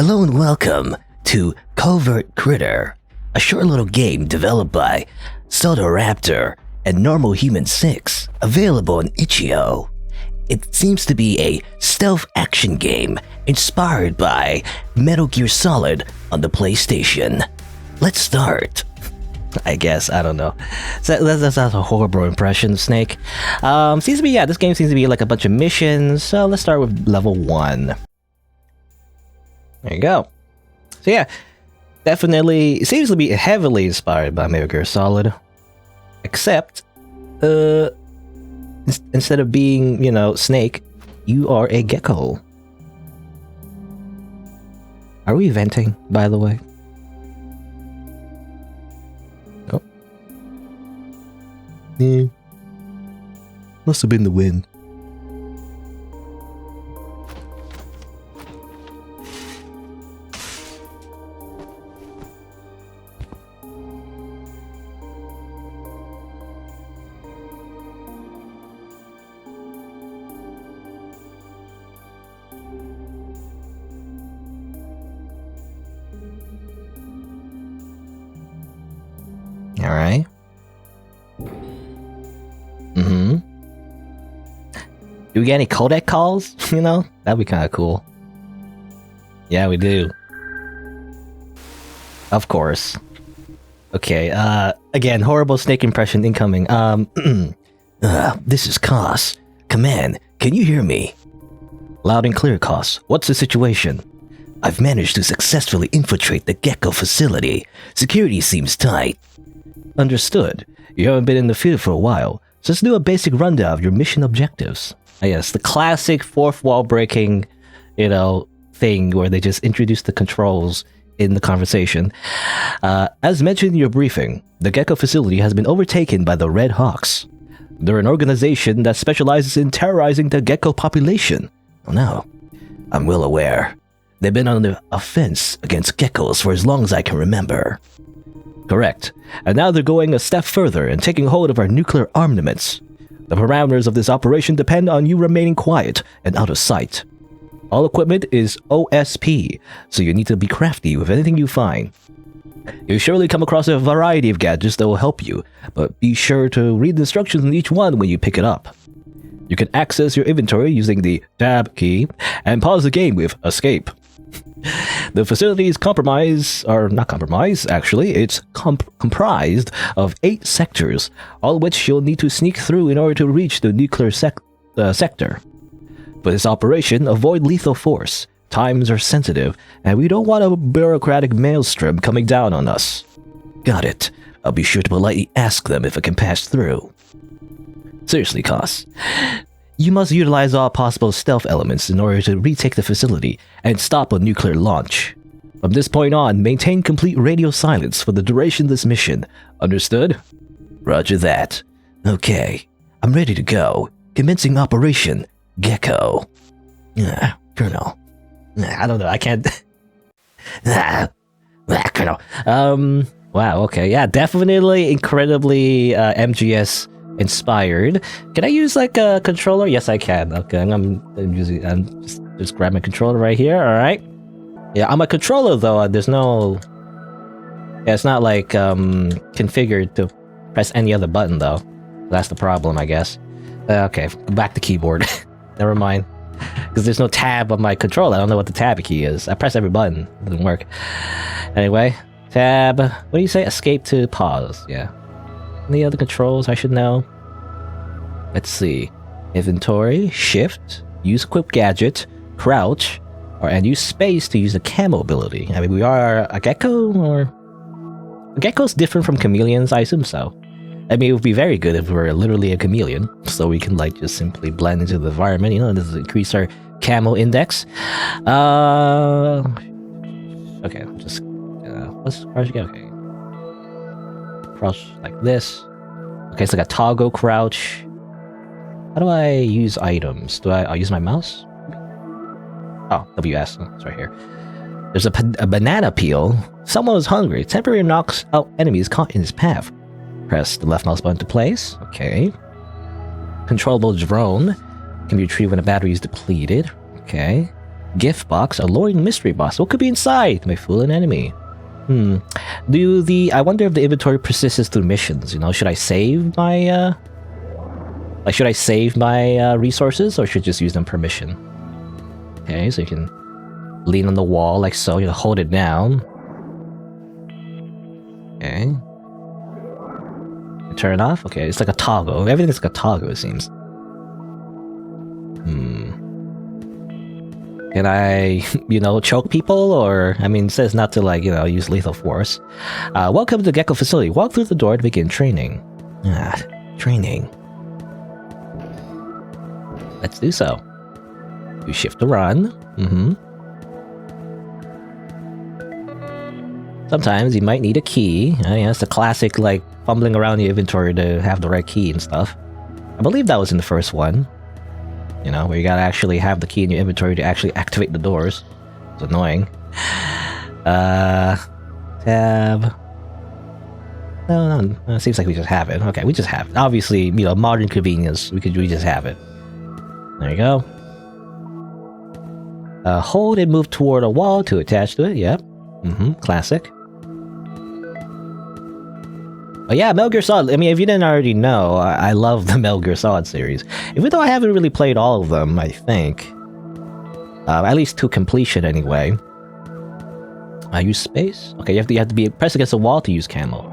Hello and welcome to Covert Critter, a short little game developed by Raptor and Normal Human 6, available on itch.io. It seems to be a stealth action game inspired by Metal Gear Solid on the PlayStation. Let's start. I guess, I don't know. So that's a horrible impression of Snake. Seems to be, this game seems to be like a bunch of missions, so let's start with level 1. There you go. So yeah, definitely, it seems to be heavily inspired by Metal Gear Solid. Except, instead of being, Snake, you are a Gecko. Are we venting, by the way? Oh. Yeah. Must have been the wind. Alright. Do we get any codec calls? That'd be kind of cool. Yeah, we do. Of course. Okay, again, horrible Snake impression incoming. This is Koss. Command, can you hear me? Loud and clear, Koss. What's the situation? I've managed to successfully infiltrate the GEKO facility. Security seems tight. Understood. You haven't been in the field for a while, so let's do a basic rundown of your mission objectives. Yes, the classic fourth wall breaking, thing where they just introduce the controls in the conversation. As mentioned in your briefing, the GEKO facility has been overtaken by the Red Hawks. They're an organization that specializes in terrorizing the GEKO population. Oh no. I'm well aware. They've been on the offense against geckos for as long as I can remember. Correct. And now they're going a step further and taking hold of our nuclear armaments. The parameters of this operation depend on you remaining quiet and out of sight. All equipment is OSP, so you need to be crafty with anything you find. You'll surely come across a variety of gadgets that will help you, but be sure to read the instructions on each one when you pick it up. You can access your inventory using the Tab key and pause the game with Escape. The facility is comprised of 8 sectors, all which you'll need to sneak through in order to reach the nuclear sector. For this operation, avoid lethal force. Times are sensitive, and we don't want a bureaucratic maelstrom coming down on us. Got it. I'll be sure to politely ask them if I can pass through. Seriously, Koss. You must utilize all possible stealth elements in order to retake the facility and stop a nuclear launch. From this point on, maintain complete radio silence for the duration of this mission. Understood? Roger that. Okay, I'm ready to go. Commencing Operation Gecko. Colonel. I don't know, I can't... Colonel. Wow, okay, yeah, definitely incredibly MGS inspired. Can I use like a controller? Yes, I can. Okay, I'm just grab my controller right here. All right. Yeah, on my controller though, there's no. Yeah, it's not like configured to press any other button though. That's the problem, I guess. Okay, back to keyboard. Never mind, because there's no tab on my controller. I don't know what the tab key is. I press every button. It doesn't work. Anyway, tab. What do you say? Escape to pause. Yeah. Any other controls I should know? Let's see. Inventory, shift, use equip gadget, crouch, and use space to use the camo ability. I mean, we are a Gecko, or... A Gecko's different from chameleons, I assume so. I mean, it would be very good if we were literally a chameleon, so we can, just simply blend into the environment, this is increase our camo index. Okay, just... where'd you go? Okay. Crouch like this. Okay, so I got toggle crouch. How do I use items? Do I use my mouse? Oh, WS. Oh, it's right here. There's a banana peel. Someone is hungry. Temporarily knocks out enemies caught in his path. Press the left mouse button to place. Okay. Controllable drone. Can be retrieved when a battery is depleted. Okay. Gift box, alluring mystery box. What could be inside? May fool an enemy. I wonder if the inventory persists through missions. You know, should I save my resources, or should I just use them per mission? Okay, so you can lean on the wall like so. You hold it down. Okay. Turn it off. Okay, it's like a toggle. Everything's like a toggle, it seems. Can I, choke people? Or, it says not to, use lethal force. Welcome to the GEKO Facility. Walk through the door to begin training. Training. Let's do so. You shift to run. Sometimes you might need a key. It's the classic, fumbling around the inventory to have the right key and stuff. I believe that was in the first one. Where you gotta actually have the key in your inventory to actually activate the doors. It's annoying. Tab. No, it seems like we just have it. Okay, we just have it. Obviously, modern convenience, we just have it. There you go. Hold and move toward a wall to attach to it. Yep. Classic. Oh yeah, Metal Gear Solid. If you didn't already know, I love the Metal Gear Solid series. Even though I haven't really played all of them, I think. At least to completion, anyway. I use space? Okay, you have to be pressed against the wall to use camo.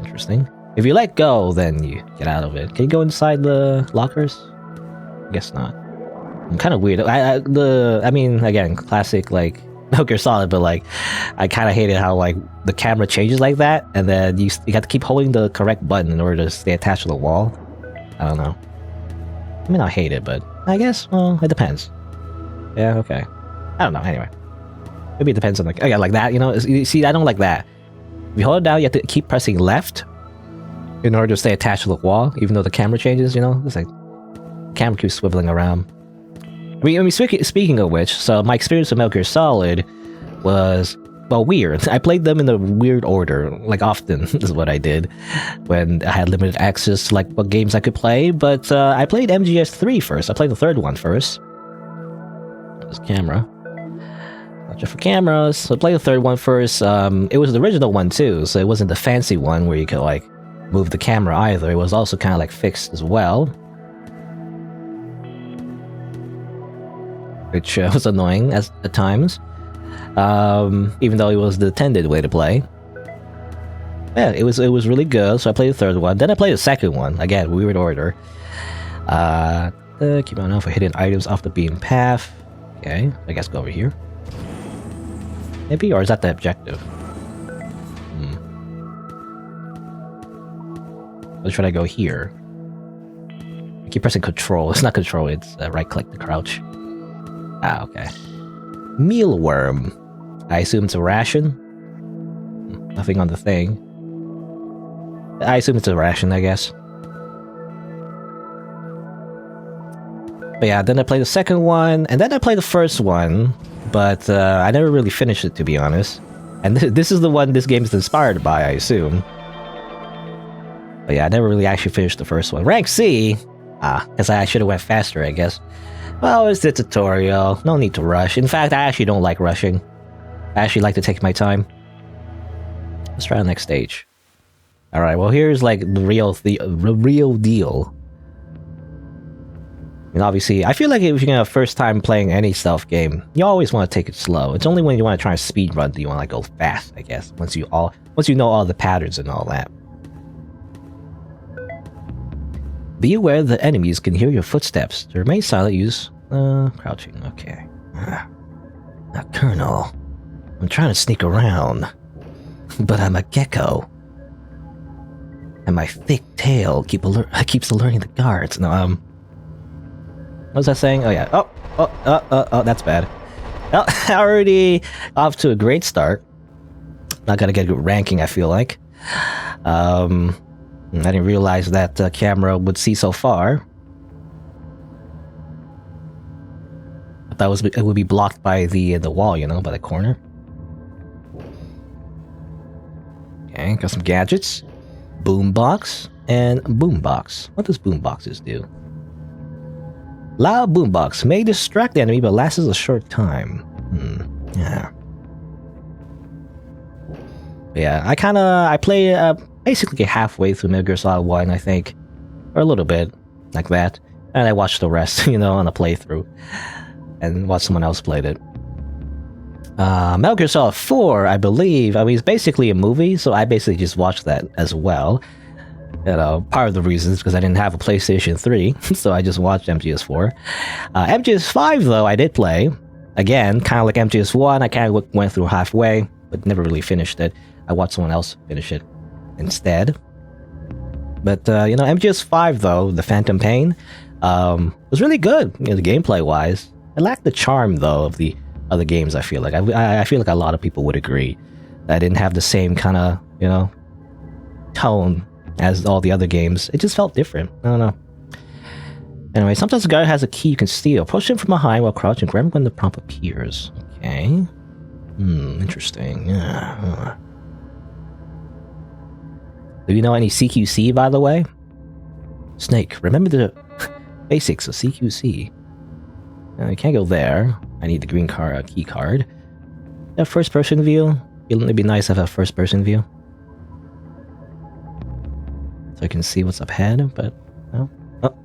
Interesting. If you let go, then you get out of it. Can you go inside the lockers? I guess not. I'm kind of weird. Again, classic, Metal Gear Solid, but I kind of hated how the camera changes like that, and then you have to keep holding the correct button in order to stay attached to the wall. I don't know. I hate it, but I guess, well, it depends. Yeah, okay. I don't know, anyway. Maybe it depends on like that, you see, I don't like that. If you hold it down, you have to keep pressing left in order to stay attached to the wall, even though the camera changes, it's like the camera keeps swiveling around. Speaking of which, so my experience with Metal Gear Solid was, well, weird. I played them in a weird order, often is what I did when I had limited access to what games I could play, but I played MGS3 first. I played the third one first. This camera. Watch out for cameras. So I played the third one first. It was the original one too, so it wasn't the fancy one where you could move the camera either. It was also kind of fixed as well. Which was annoying at times, even though it was the intended way to play. Yeah, it was really good. So I played the third one, then I played the second one. Again, weird order. Keep on off for hidden items off the beaten path. Okay, I guess go over here. Maybe, or is that the objective? Or should I go here? I keep pressing control. It's not control. It's right click to crouch. Ah, okay. Mealworm. I assume it's a ration? Nothing on the thing. I assume it's a ration, I guess. But yeah, then I played the second one, and then I played the first one, but I never really finished it, to be honest. And this is the one this game is inspired by, I assume. But yeah, I never really actually finished the first one. Rank C! Because I should have went faster, I guess. Well, it's the tutorial. No need to rush. In fact, I actually don't like rushing. I actually like to take my time. Let's try the next stage. Alright, well here's the real deal. Obviously, I feel like if you're first time playing any stealth game, you always want to take it slow. It's only when you want to try and speed run that you want to go fast, I guess. Once you know all the patterns and all that. Be aware that enemies can hear your footsteps. To remain silent, use crouching. Okay. Now, Colonel, I'm trying to sneak around, but I'm a gecko, and my thick tail keeps alerting the guards. No, what was I saying? Oh yeah. Oh, that's bad. Well, already off to a great start. Not gonna get a good ranking, I feel like. I didn't realize that camera would see so far. I thought it would be blocked by the wall, by the corner. Okay, got some gadgets. Boombox and boombox. What does boomboxes do? Loud boombox may distract the enemy but lasts a short time. Yeah. Yeah, I play basically halfway through Metal Gear Solid 1, I think. Or a little bit, like that. And I watched the rest, on a playthrough. And watched someone else played it. Metal Gear Solid 4, I believe, it's basically a movie, so I basically just watched that as well. Part of the reason is because I didn't have a PlayStation 3, so I just watched MGS4. MGS5, though, I did play. Again, kind of like MGS1, I kind of went through halfway, but never really finished it. I watched someone else finish it instead. But, MGS5, though, the Phantom Pain, was really good, the gameplay-wise. It lacked the charm, though, of the other games, I feel like. I feel like a lot of people would agree that I didn't have the same kind of, tone as all the other games. It just felt different. I don't know. Anyway, sometimes a guy has a key you can steal. Approach him from behind while crouching. Grab him when the prompt appears. Okay. Interesting. Yeah. Do you know any CQC, by the way? Snake, remember the basics of CQC. You can't go there. I need the green key card. A first-person view. It'd be nice to have a first-person view. So I can see what's up ahead, but no. Oh.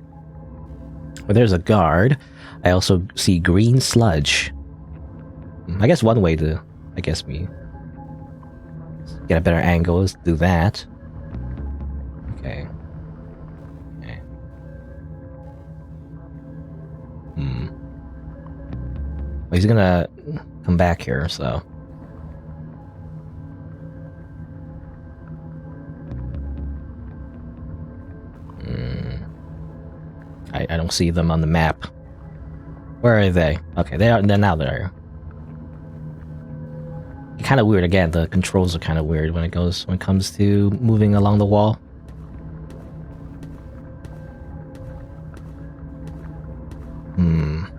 Well, there's a guard. I also see green sludge. I guess one way to, me get a better angle is to do that. Okay. Well, he's gonna come back here, so. I don't see them on the map. Where are they? Okay, they're now there. Kind of weird again. The controls are kind of weird when it comes to moving along the wall.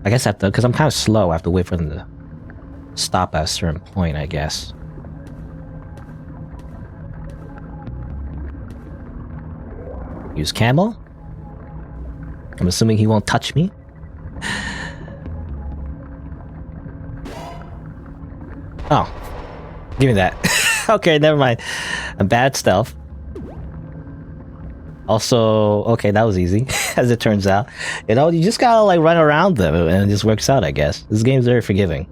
I guess I have to, because I'm kind of slow. I have to wait for them to stop at a certain point, I guess. Use camo. I'm assuming he won't touch me. Oh. Give me that. Okay, never mind. A bad stealth. Also, okay, that was easy, as it turns out. You just gotta run around them, and it just works out, I guess. This game's very forgiving.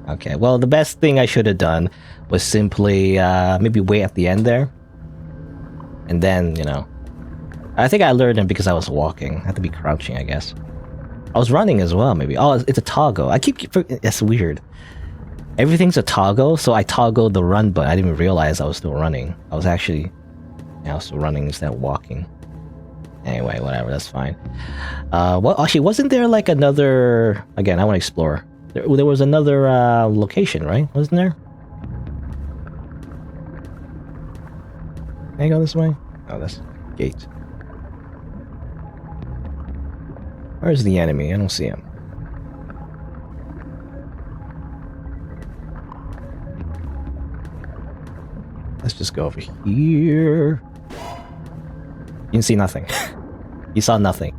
Okay, well, the best thing I should have done was simply maybe wait at the end there. And then, I think I lured him because I was walking. I had to be crouching, I guess. I was running as well, maybe. Oh, it's a toggle. It's weird. Everything's a toggle, so I toggled the run button. I didn't even realize I was still running. I was still running instead of walking. Anyway, whatever, that's fine. Well, actually, wasn't there another... Again, I want to explore. There was another location, right? Wasn't there? Can I go this way? Oh, that's gate. Where's the enemy? I don't see him. Let's just go over here. You can see nothing. You saw nothing.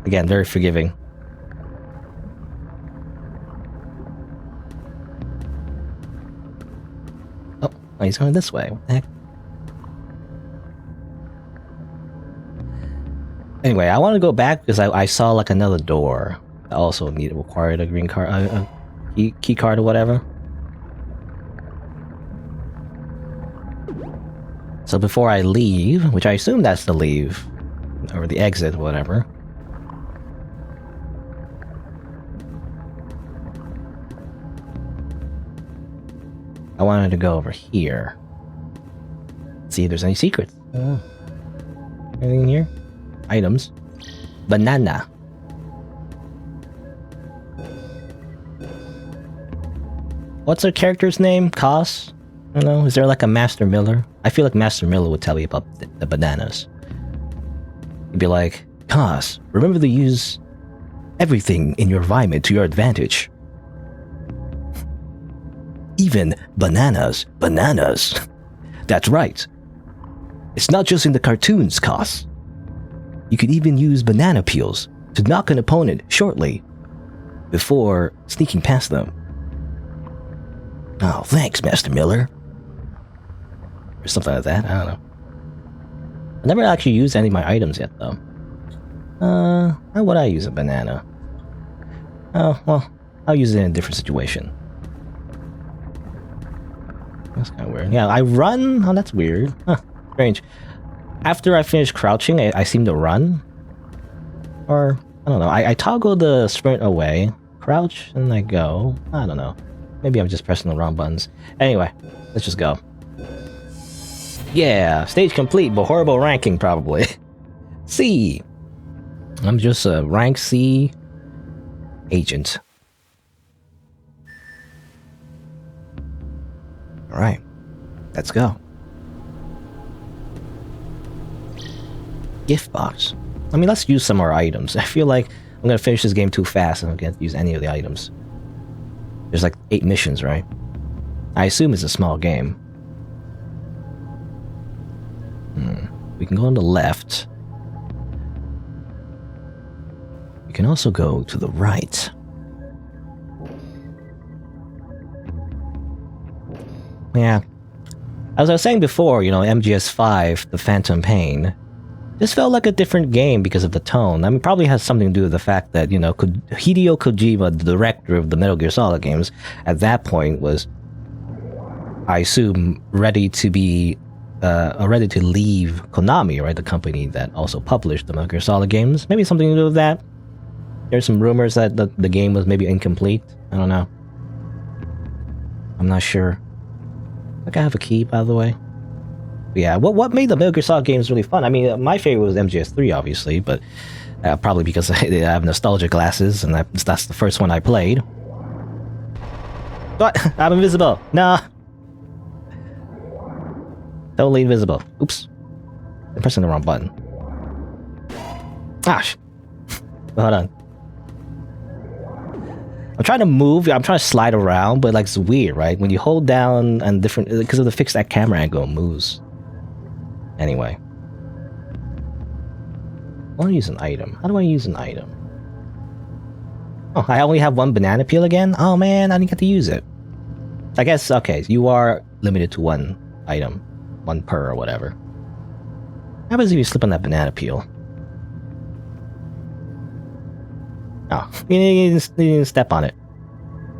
Again, very forgiving. Oh, he's going this way. What the heck? Anyway, I want to go back because I saw another door. I also required a green card, a key card or whatever. So before I leave, which I assume that's the leave, or the exit, whatever. I wanted to go over here. See if there's any secrets. Anything here? Items. Banana. What's her character's name? Koss? I don't know. Is there a Master Miller? I feel like Master Miller would tell you about the bananas. He'd be like, Koss, remember to use everything in your environment to your advantage. Even bananas. Bananas. That's right. It's not just in the cartoons, Koss. You could even use banana peels to knock an opponent shortly before sneaking past them. Oh, thanks, Master Miller. Or something like that, I don't know. I never actually used any of my items yet, though. How would I use a banana? Oh, well, I'll use it in a different situation. That's kind of weird. Yeah, I run? Oh, that's weird. Huh, strange. After I finish crouching, I seem to run. Or, I don't know. I toggle the sprint away, crouch, and I go. I don't know. Maybe I'm just pressing the wrong buttons. Anyway, let's just go. Yeah, stage complete, but horrible ranking, probably. C. I'm just a rank C agent. Alright, let's go. Gift box. I mean, let's use some more items. I feel like I'm gonna finish this game too fast and I don't get to use any of the items. There's like 8 missions, right? I assume it's a small game. We can go on the left. We can also go to the right. Yeah. As I was saying before, you know, MGS5, The Phantom Pain, this felt like a different game because of the tone. I mean, probably has something to do with the fact that, you know, Hideo Kojima, the director of the Metal Gear Solid games, at that point was, I assume, ready to leave Konami, right? The company that also published the Metal Gear Solid games. Maybe something to do with that. There's some rumors that the game was maybe incomplete. I don't know. I'm not sure. I think I have a key, by the way. But yeah, what made the Metal Gear Solid games really fun? I mean, my favorite was MGS3, obviously, but probably because I have nostalgia glasses, and that's the first one I played. What? I'm invisible. Nah. Totally invisible. Oops. I'm pressing the wrong button. Gosh. Hold on. I'm trying to move. I'm trying to slide around, but like it's weird, right? When you hold down and different, because of the fixed that camera angle, it moves. Anyway. I want to use an item. How do I use an item? Oh, I only have one banana peel again? Oh man, I didn't get to use it. I guess, okay, you are limited to one item. One per or whatever. How happens if you slip on that banana peel? Oh, you didn't step on it.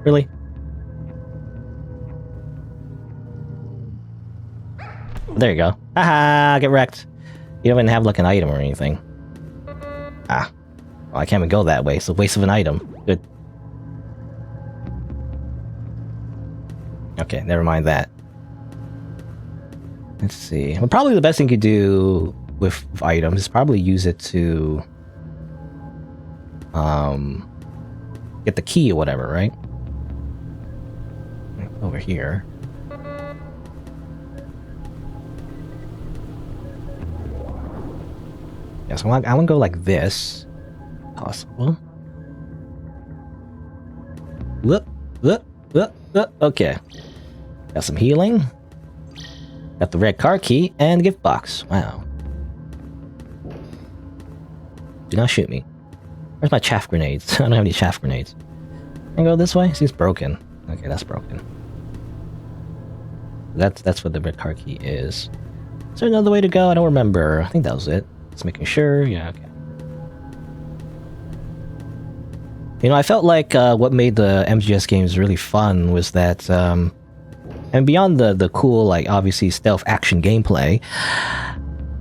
Really? There you go. Haha, get wrecked. You don't even have like an item or anything. Ah. Well, I can't even go that way. It's a waste of an item. Good. Okay, never mind that. Let's see. Well, probably the best thing you could do with items is probably use it to get the key or whatever, right? Over here. Yeah, so I'm gonna go like this. Possible. Look. Okay. Got some healing. Got the red car key and the gift box. Wow. Do not shoot me. Where's my chaff grenades? I don't have any chaff grenades. Can I go this way? Seems broken. Okay, that's broken. That's what the red car key is. Is there another way to go? I don't remember. I think that was it. Just making sure. Yeah, okay. You know, I felt like what made the MGS games really fun was that, and beyond the cool, like, obviously stealth action gameplay,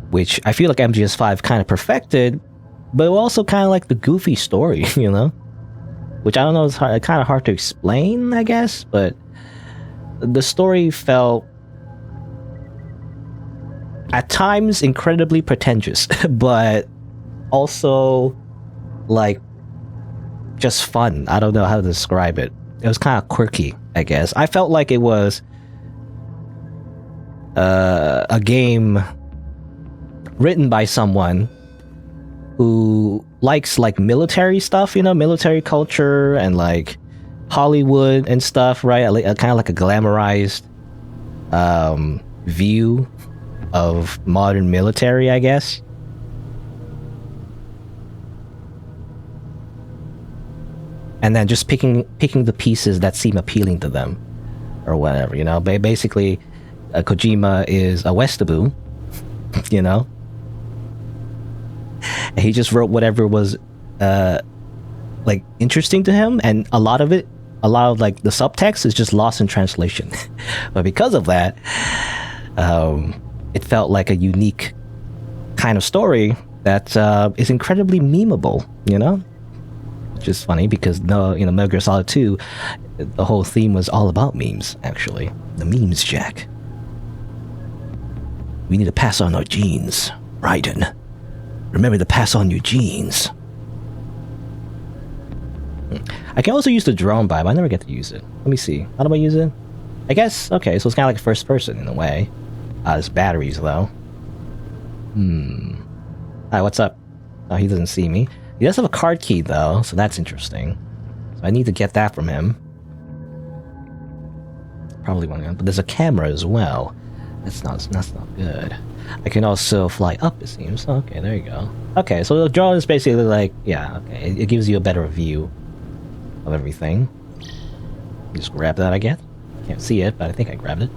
which I feel like MGS5 kind of perfected, but also kind of like the goofy story, you know? Which I don't know, it's kind of hard to explain, I guess, but the story felt at times incredibly pretentious, but also like just fun. I don't know how to describe it. It was kind of quirky, I guess. I felt like it was a game written by someone who likes like military stuff, you know, military culture and like Hollywood and stuff, right? Kind of like a glamorized view of modern military, I guess. and then just picking the pieces that seem appealing to them, or whatever. You know, basically, Kojima is a Westaboo. You know, and he just wrote whatever was like interesting to him, and a lot of like the subtext is just lost in translation. But because of that, it felt like a unique kind of story that is incredibly memeable, you know? Which is funny because Metal Gear Solid 2, the whole theme was all about memes, actually. The memes, Jack. We need to pass on our genes, Raiden. Remember to pass on your genes. I can also use the drone vibe. I never get to use it. Let me see. How do I use it? I guess, okay, so it's kind of like first person in a way. There's batteries, though. Hi, what's up? Oh, he doesn't see me. He does have a card key, though, so that's interesting. So I need to get that from him. Probably one, but there's a camera as well. That's not good. I can also fly up, it seems. Okay, there you go. Okay, so the drone is basically like, yeah, okay, it gives you a better view of everything. You just grab that, I guess. Can't see it, but I think I grabbed it.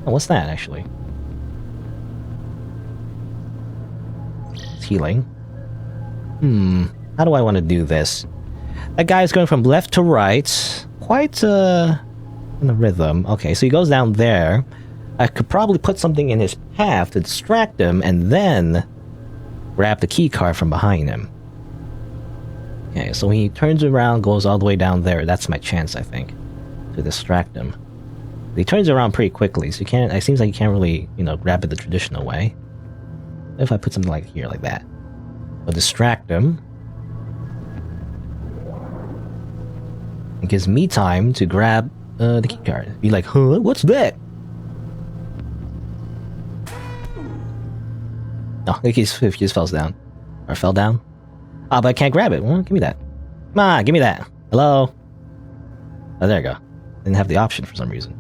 Oh, what's that, actually? It's healing. How do I want to do this? That guy is going from left to right. Quite, in a rhythm. Okay, so he goes down there. I could probably put something in his path to distract him, and then grab the key card from behind him. Okay, so when he turns around, goes all the way down there, that's my chance, I think, to distract him. He turns around pretty quickly, so you can't. It seems like you can't really, grab it the traditional way. If I put something like here, like that, but distract him. It gives me time to grab the key card. Be like, huh? What's that? No, he just falls down. Or fell down. Ah, but I can't grab it. Well, give me that. Come on, give me that. Hello? Oh, there you go. Didn't have the option for some reason.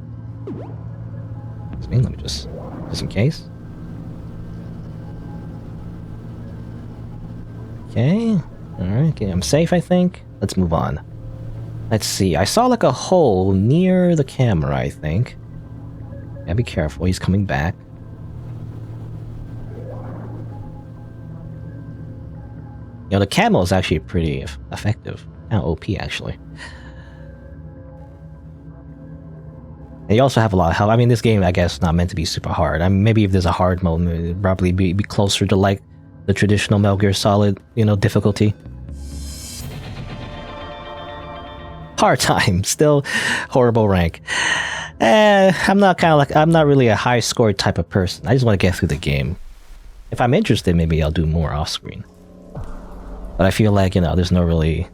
Let me just in case. Okay. Alright, okay, I'm safe, I think. Let's move on. Let's see. I saw like a hole near the camera, I think. Yeah, be careful. He's coming back. The camo is actually pretty effective. Kind of OP, actually. And you also have a lot of help. I mean, this game, I guess, not meant to be super hard. I mean, maybe if there's a hard mode, it'd probably be closer to, like, the traditional Metal Gear Solid, difficulty. Hard time. Still horrible rank. I'm not really a high score type of person. I just want to get through the game. If I'm interested, maybe I'll do more off screen. But I feel like, there's no really...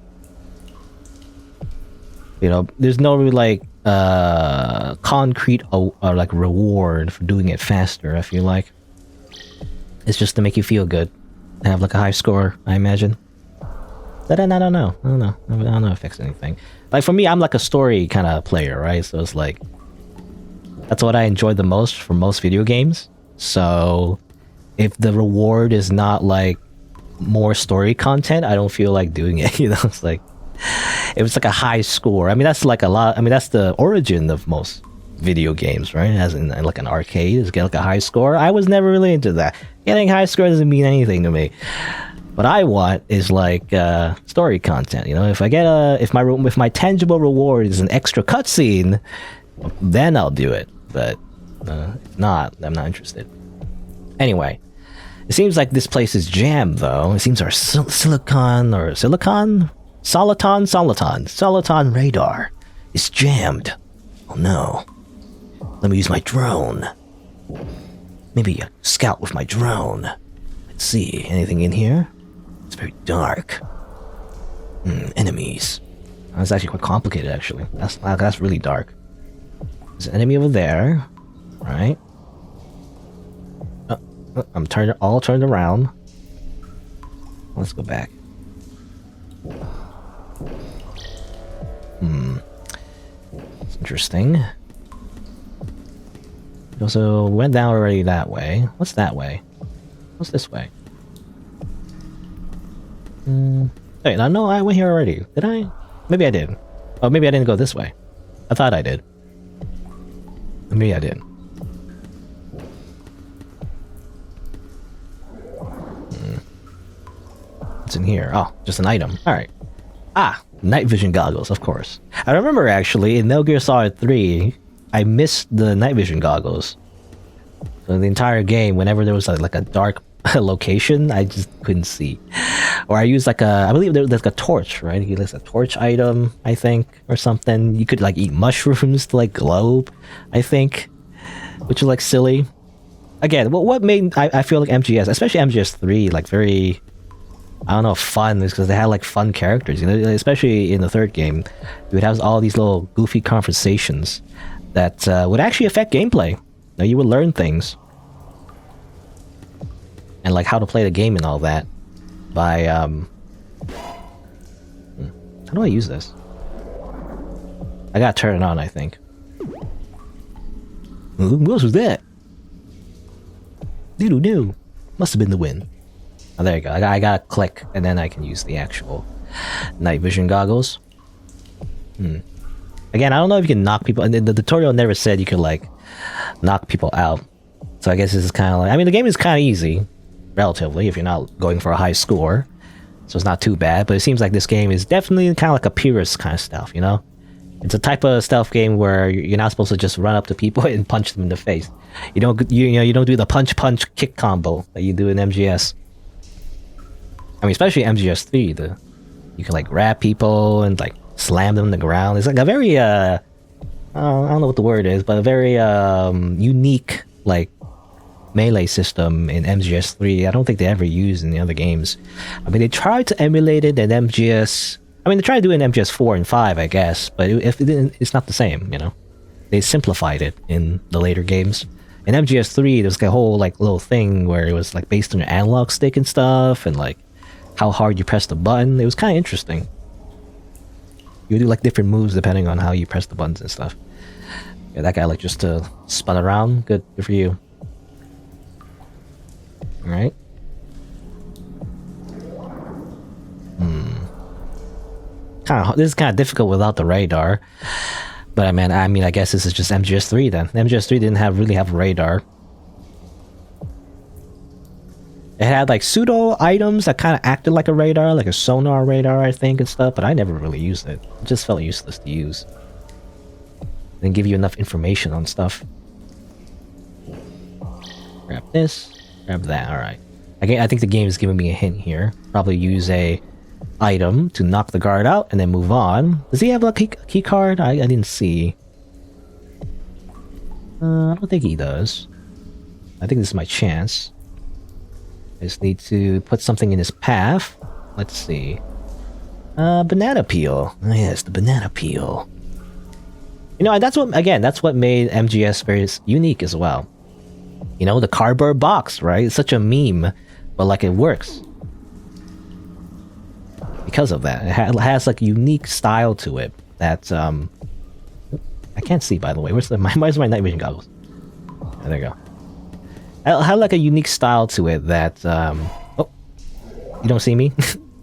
there's no really, like, concrete like reward for doing it faster, I feel like. It's just to make you feel good. Have, like, a high score, I imagine. But I don't know. I don't know if it affects anything. Like, for me, I'm like a story kind of player, right? So it's like... That's what I enjoy the most from most video games. So, if the reward is not, like, more story content, I don't feel like doing it. It's like, if it's like a high score, I mean, that's like a lot. I mean, that's the origin of most video games, right? As in like an arcade, is get like a high score. I was never really into that. Getting high score doesn't mean anything to me. What I want is like story content. If I get if my tangible reward is an extra cutscene, then I'll do it. But if not, I'm not interested. Anyway. It seems like this place is jammed, though. It seems our Soliton radar is jammed. Oh no. Let me use my drone. Maybe a scout with my drone. Let's see, anything in here? It's very dark. Enemies. That's actually quite complicated, actually. That's really dark. There's an enemy over there. Right? I'm all turned around. Let's go back. It's interesting. It also went down already that way. What's that way? What's this way? Wait, no, I went here already. Did I? Maybe I did. Oh, maybe I didn't go this way. I thought I did. Maybe I did. What's in here? Oh, just an item. Alright. Ah, night vision goggles, of course. I remember actually in Metal Gear Solid 3, I missed the night vision goggles. So the entire game, whenever there was like a dark location, I just couldn't see. Or I used like I believe there's like a torch, right? You use a torch item, I think, or something. You could like eat mushrooms to like glow, I think, which is like silly. Again, what made I feel like MGS, especially MGS 3, like very, I don't know, fun, is because they had like fun characters, you know, especially in the third game. You would have all these little goofy conversations that would actually affect gameplay. You know, you would learn things. And like how to play the game and all that by how do I use this? I gotta turn it on, I think. What else was that? Doodle-doo. Must have been the wind. Oh, there you go. I gotta click, and then I can use the actual night vision goggles. Again, I don't know if you can knock people, and the tutorial never said you could like knock people out. So I guess this is kind of like, I mean, the game is kind of easy, relatively, if you're not going for a high score. So it's not too bad, but it seems like this game is definitely kind of like a purist kind of stealth, you know? It's a type of stealth game where you're not supposed to just run up to people and punch them in the face. You don't do the punch kick combo that you do in MGS. I mean, especially MGS 3, you can like grab people and like slam them on the ground. It's like a very I don't know what the word is, but a very unique like melee system in MGS 3. I don't think they ever used in the other games. I mean, they tried to emulate it in MGS. I mean, they tried to do it in MGS 4 and 5, I guess, but if it didn't, it's not the same, you know. They simplified it in the later games. In MGS 3, there's a whole like little thing where it was like based on your analog stick and stuff, and like how hard you press the button. It was kind of interesting. You do like different moves depending on how you press the buttons and stuff. Yeah, that guy like just spun around. Good for you. All right. This is kind of difficult without the radar, but I mean, I guess this is just MGS 3 then. MGS 3 didn't really have radar. It had like pseudo items that kind of acted like a radar, like a sonar radar, I think, and stuff, but I never really used it. It just felt useless to use. It didn't give you enough information on stuff. Grab this, grab that, alright. I think the game is giving me a hint here. Probably use a item to knock the guard out and then move on. Does he have a key card? I didn't see. I don't think he does. I think this is my chance. I just need to put something in his path. Let's see. Banana peel. Oh, yes, the banana peel. You know, that's what made MGS very unique as well. You know, the cardboard box, right? It's such a meme, but like it works. Because of that. It has like a unique style to it that, I can't see, by the way. Where's my night vision goggles? Oh, there you go. It had like a unique style to it that, oh, you don't see me?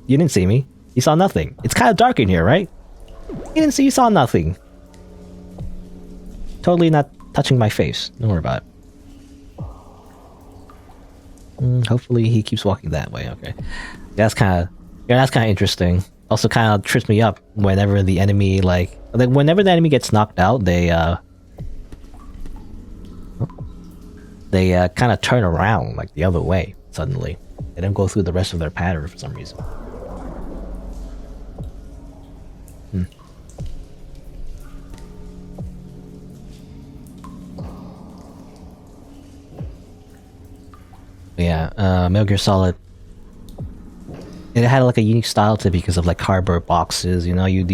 You didn't see me. You saw nothing. It's kind of dark in here, right? You saw nothing. Totally not touching my face. Don't worry about it. Hopefully he keeps walking that way. Okay. That's kind of interesting. Also kind of trips me up whenever the enemy, whenever the enemy gets knocked out, they kind of turn around like the other way suddenly. They don't go through the rest of their pattern for some reason. Yeah, Metal Gear Solid. It had like a unique style to it because of like cardboard boxes. You know, you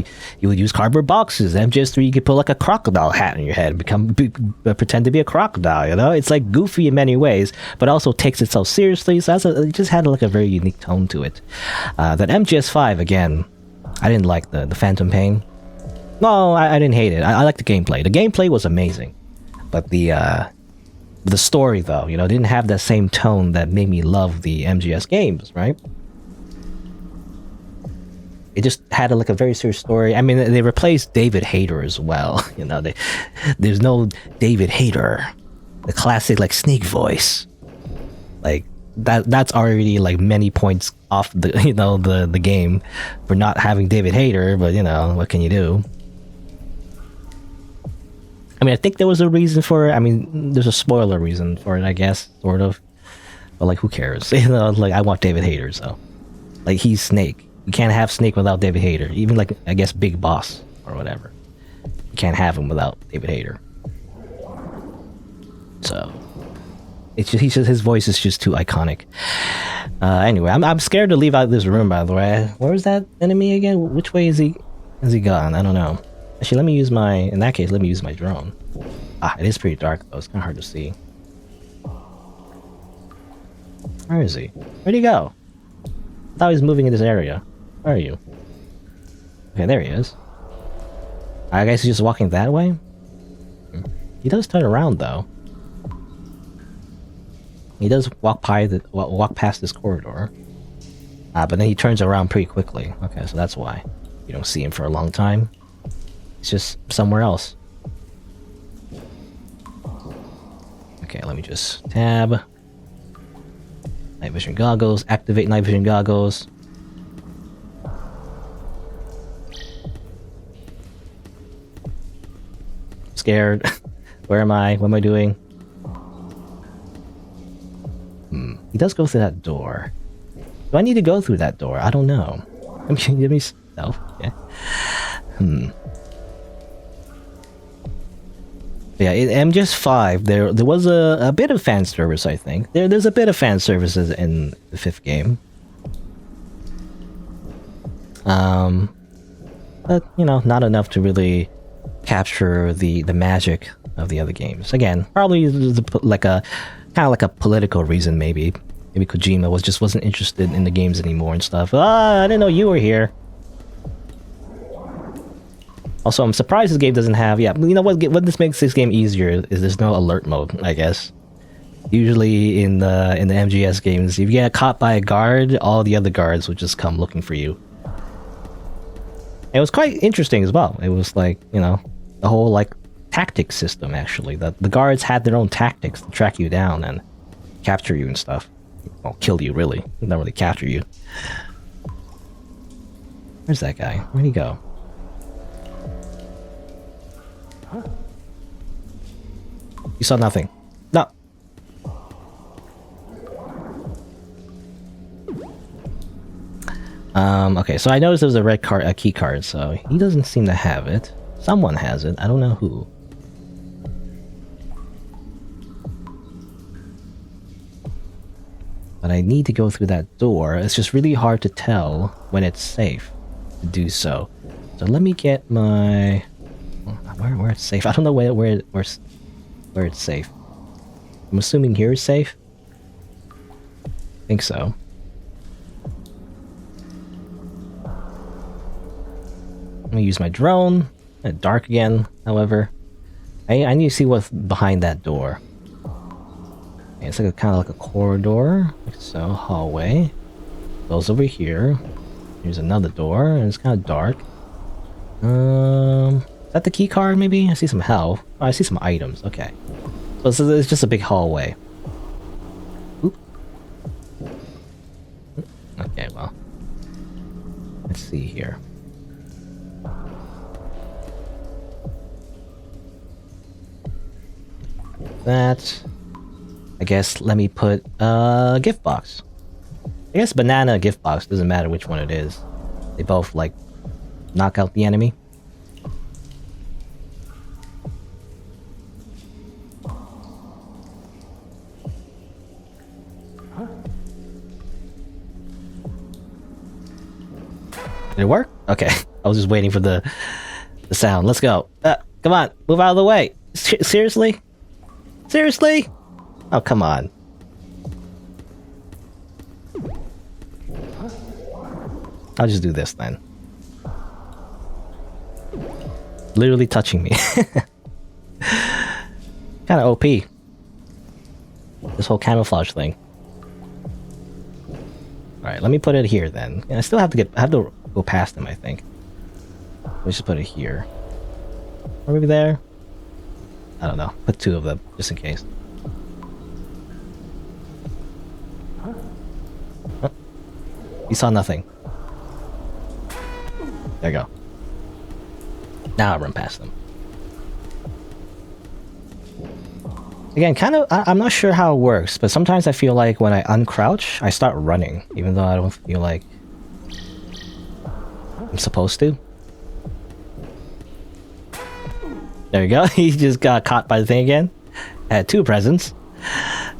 would use cardboard boxes. MGS3, you could put like a crocodile hat on your head and pretend to be a crocodile. You know, it's like goofy in many ways, but also takes itself seriously. So it just had like a very unique tone to it. That MGS5 again, I didn't like the Phantom Pain. No, I didn't hate it. I liked the gameplay. The gameplay was amazing, but the story though, you know, didn't have that same tone that made me love the MGS games, right? it just had like a very serious story. I mean, they replaced David Hayter as well. You know, there's no David Hayter, the classic like Snake voice. Like that's already like many points off the the game for not having David Hayter. But you know, what can you do? I mean, I think there was a reason for it. I mean, there's a spoiler reason for it, I guess, sort of. But like, who cares? You know, like I want David Hayter, so like he's Snake. You can't have Snake without David Hayter. Even like I guess Big Boss or whatever. You can't have him without David Hayter. So it's just his voice is just too iconic. Anyway, I'm scared to leave out this room. By the way, where is that enemy again? Which way is he? Is he gone? I don't know. Actually, let me use my. In that case, let me use my drone. Ah, it is pretty dark though. It's kind of hard to see. Where is he? Where'd he go? I thought he was moving in this area. Where are you? Okay, there he is. I guess he's just walking that way. He does turn around though. He does walk past this corridor. But then he turns around pretty quickly. Okay, so that's why you don't see him for a long time. It's just somewhere else. Okay, let me just tab. Night vision goggles. Activate night vision goggles. Scared. Where am I? What am I doing? He does go through that door. Do I need to go through that door? I don't know. Give me stealth. Okay. Yeah, in MGS5, there was a bit of fan service, I think. There's a bit of fan services in the 5th game. But, you know, not enough to really capture the magic of the other games. Again, probably like a kind of like a political reason, maybe. Maybe Kojima wasn't interested in the games anymore and stuff. Ah, I didn't know you were here. Also, I'm surprised this game doesn't have. Yeah, you know what this makes this game easier is there's no alert mode, I guess. Usually in the MGS games, if you get caught by a guard, all the other guards will just come looking for you. It was quite interesting as well. It was like, you know, the whole like tactics system actually. The guards had their own tactics to track you down and capture you and stuff. Well, kill you really. Not really capture you. Where's that guy? Where'd he go? Huh? You saw nothing. No. Okay, so I noticed there's a red card, a key card, so he doesn't seem to have it. Someone has it. I don't know who. But I need to go through that door. It's just really hard to tell when it's safe to do so. So let me get my... Where it's safe? I don't know where it's safe. I'm assuming here is safe. I think so. I'm gonna use my drone. Dark again, however. I need to see what's behind that door. Okay, it's like kind of like a corridor, like so. Hallway goes over here. Here's another door, and it's kind of dark. Is that the key card? Maybe I see some health. Oh, I see some items. Okay, so it's just a big hallway. Oop. Okay, well, let's see here. That, I guess, let me put a gift box. I guess banana gift box, doesn't matter which one it is. They both like knock out the enemy. Did it work? Okay, I was just waiting for the sound. Let's go. Come on, move out of the way. Seriously? Seriously? Oh, come on. I'll just do this then. Literally touching me. Kind of OP. This whole camouflage thing. Alright, let me put it here then. I still have to go past them, I think. Let's just put it here. Or maybe there? I don't know. Put 2 of them, just in case. Oh. You saw nothing. There you go. Now I run past them. Again, kind of, I'm not sure how it works, but sometimes I feel like when I uncrouch, I start running, even though I don't feel like I'm supposed to. There you go. He just got caught by the thing again. Had 2 presents.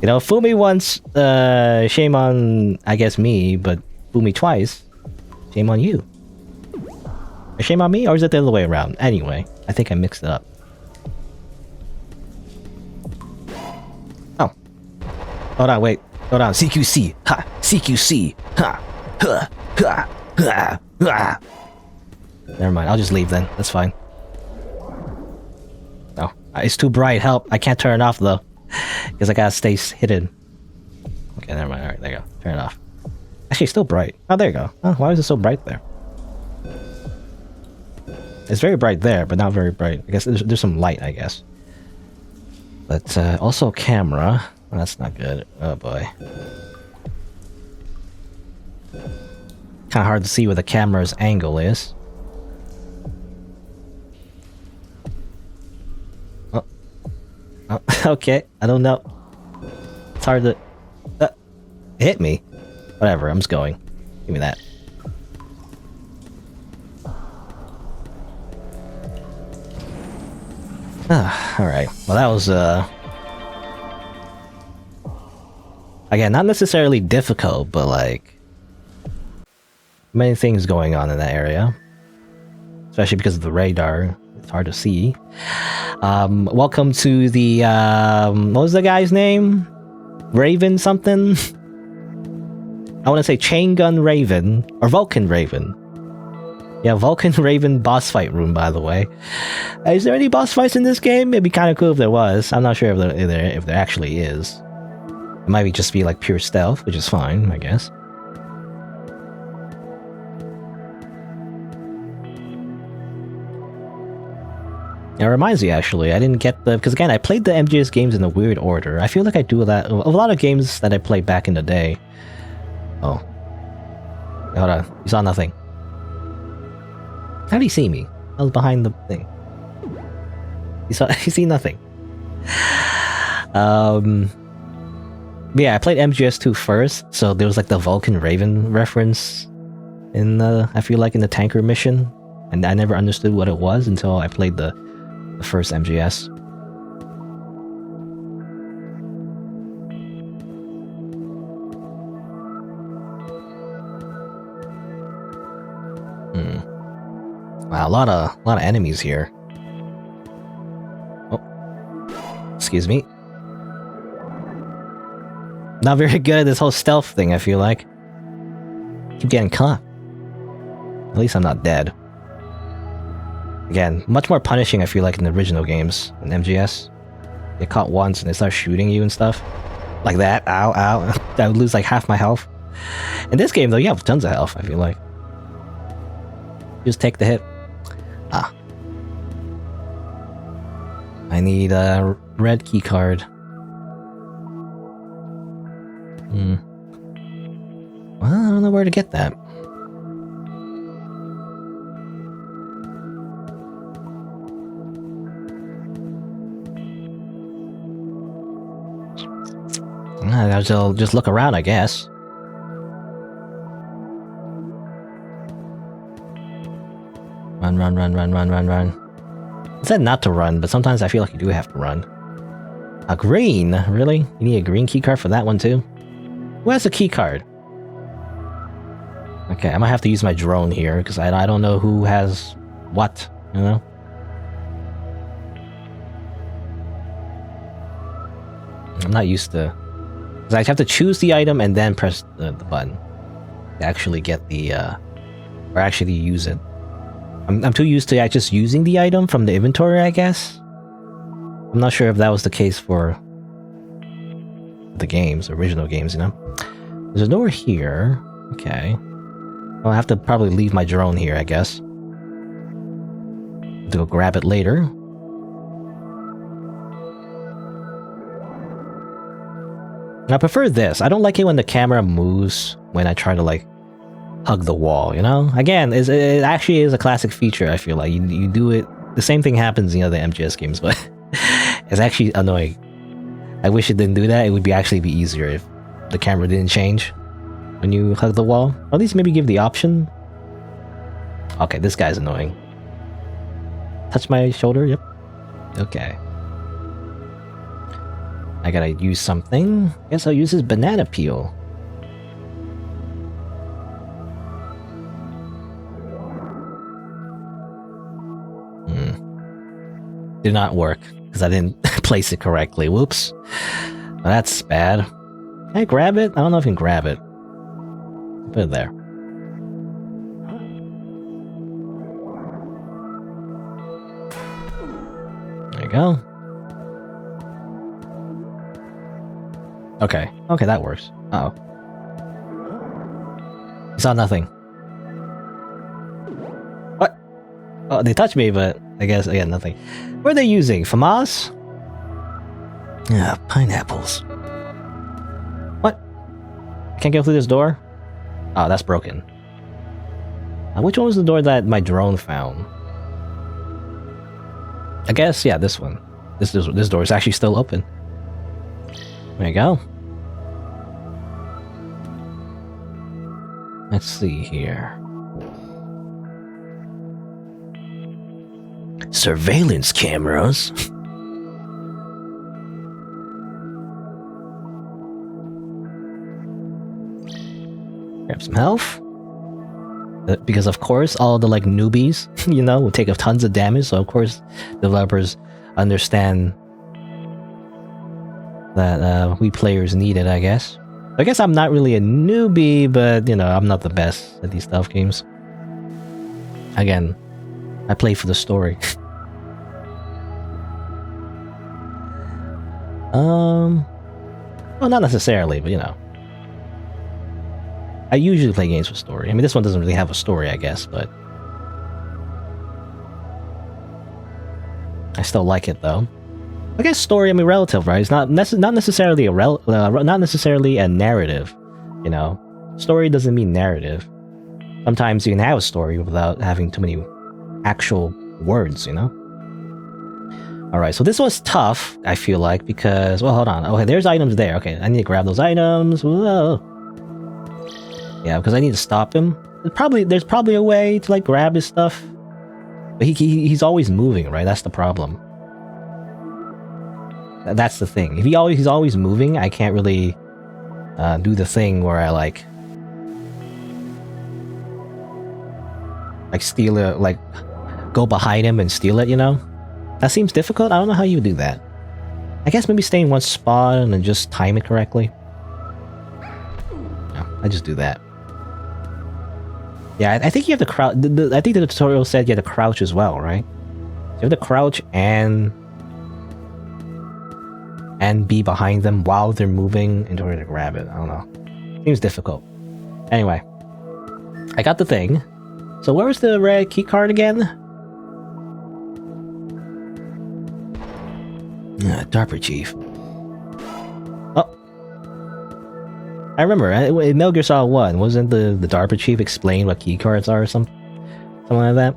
You know, fool me once, shame on, I guess, me, but fool me twice, shame on you. Or shame on me, or is it the other way around? Anyway, I think I mixed it up. Oh. Hold on, wait. Hold on. CQC. Ha. CQC. Ha. Ha. Ha. Ha. Ha. Never mind. I'll just leave then. That's fine. Oh. It's too bright. Help. I can't turn it off though. Because I gotta stay hidden. Okay, never mind. Alright, there you go. Turn it off. Actually, it's still bright. Oh, there you go. Oh, why is it so bright there? It's very bright there, but not very bright. I guess there's some light, I guess. But also camera. Oh, that's not good. Oh boy. Kind of hard to see where the camera's angle is. Oh. Oh, okay. I don't know. It's hard to... hit me. Whatever, I'm just going. Give me that. Alright. Well, that was, again, not necessarily difficult, but, like... many things going on in that area. Especially because of the radar. It's hard to see. Welcome to the, what was the guy's name? Raven something? I want to say Chain Gun Raven, or Vulcan Raven. Yeah, Vulcan Raven boss fight room, by the way. Is there any boss fights in this game? It'd be kind of cool if there was. I'm not sure if there actually is. It might be just be like pure stealth, which is fine, I guess. It reminds me, actually, I didn't get the... because again, I played the MGS games in a weird order. I feel like I do that... a lot of games that I played back in the day. Oh. Hold on. You saw nothing. How did he see me? I was behind the thing. You see nothing. Yeah, I played MGS2 first, so there was like the Vulcan Raven reference in the... I feel like in the tanker mission. And I never understood what it was until I played the first MGS. Wow, a lot of enemies here. Oh, excuse me. Not very good at this whole stealth thing, I feel like. Keep getting caught. At least I'm not dead. Again, much more punishing, I feel like, in the original games. In MGS. Get caught once and they start shooting you and stuff. Like that. Ow, ow. I would lose like half my health. In this game, though, you have tons of health, I feel like. Just take the hit. Ah. I need a red key card. Well, I don't know where to get that. I'll just look around, I guess. Run, run, run, run, run, run, run. It said not to run, but sometimes I feel like you do have to run. A green? Really? You need a green keycard for that one too? Who has a keycard? Okay, I might have to use my drone here, because I don't know who has what, you know? I'm not used to... because I have to choose the item and then press the button to actually get the, or actually use it. I'm too used to just using the item from the inventory, I guess. I'm not sure if that was the case for the games, original games, you know? There's a door here. Okay. I'll have to probably leave my drone here, I guess. To go grab it later. I prefer this. I don't like it when the camera moves when I try to like hug the wall, you know? Again, it actually is a classic feature, I feel like. You do it, the same thing happens in other MGS games, but it's actually annoying. I wish it didn't do that. It would actually be easier if the camera didn't change when you hug the wall. Or at least maybe give the option. Okay, this guy's annoying. Touch my shoulder? Yep. Okay. I gotta use something. Guess I'll use his banana peel. Did not work because I didn't place it correctly. Whoops. Well, that's bad. Can I grab it? I don't know if I can grab it. Put it there. There you go. Okay. Okay, that works. Uh-oh. You saw nothing. What? Oh, they touched me, but I guess, again, nothing. What are they using? FAMAS? Yeah, pineapples. What? I can't go through this door? Oh, that's broken. Which one was the door that my drone found? I guess, yeah, this one. This door is actually still open. There you go. Let's see here. Surveillance cameras? Grab some health. Because of course, all the like newbies, you know, will take tons of damage. So of course, developers understand that we players need it, I guess. I guess I'm not really a newbie, but you know, I'm not the best at these stealth games. Again, I play for the story. Well, not necessarily, but you know. I usually play games with story. I mean, this one doesn't really have a story, I guess, but I still like it though. I guess story, I mean, relative, right? It's not necessarily not necessarily a narrative, you know. Story doesn't mean narrative. Sometimes you can have a story without having too many actual words, you know. All right, so this was tough, I feel like, because, well, hold on. Okay, there's items there. Okay, I need to grab those items. Whoa. Yeah, because I need to stop him. There's probably a way to like grab his stuff, but he's always moving, right? That's the problem. That's the thing. If he's always moving, I can't really do the thing where I like steal it, like go behind him and steal it, you know? That seems difficult. I don't know how you do that. I guess maybe stay in one spot and then just time it correctly. No, I just do that. Yeah, I think you have to crouch. I think the tutorial said you have to crouch as well, right? So you have to crouch and be behind them while they're moving in order to grab it. I don't know. Seems difficult. Anyway, I got the thing. So where was the red key card again? DARPA chief. Oh, I remember in Metal Gear Solid 1, wasn't the DARPA chief explain what key cards are or something like that?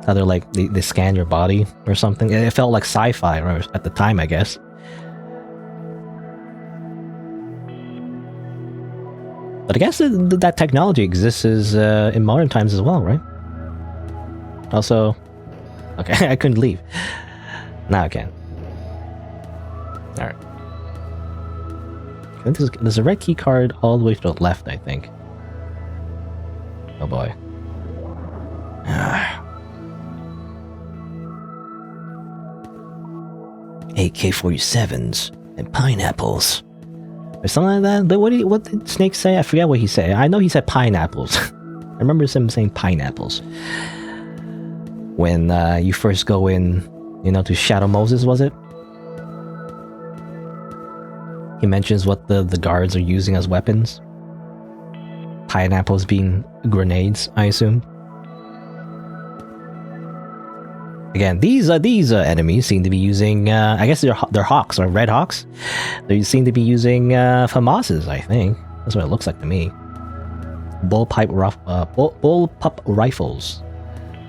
How they're like they scan your body or something. It felt like sci-fi at the time, I guess. But I guess that technology exists in modern times as well, right? Also, okay, I couldn't leave. Now I can. Alright. There's a red key card all the way to the left, I think. Oh boy. AK-47s and pineapples. Or something like that. What did Snake say? I forget what he said. I know he said pineapples. I remember him saying pineapples. When you first go in, you know, to Shadow Moses, was it? He mentions what the guards are using as weapons. pineapples being grenades, I assume. Again, these enemies seem to be using, I guess they're hawks, or red hawks. They seem to be using FAMASs, I think. That's what it looks like to me. Bullpup rifles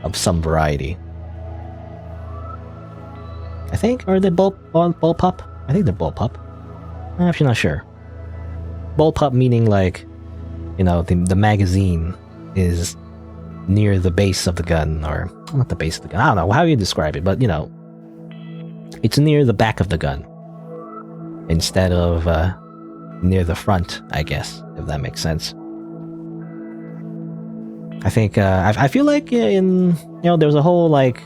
of some variety. I think, or the bullpup? I think they're bullpup. I'm actually not sure. Bullpup meaning like, you know, the magazine is near the base of the gun, or not the base of the gun. I don't know how you describe it, but you know, it's near the back of the gun instead of near the front, I guess, if that makes sense. I think I feel like in, you know, there's a whole like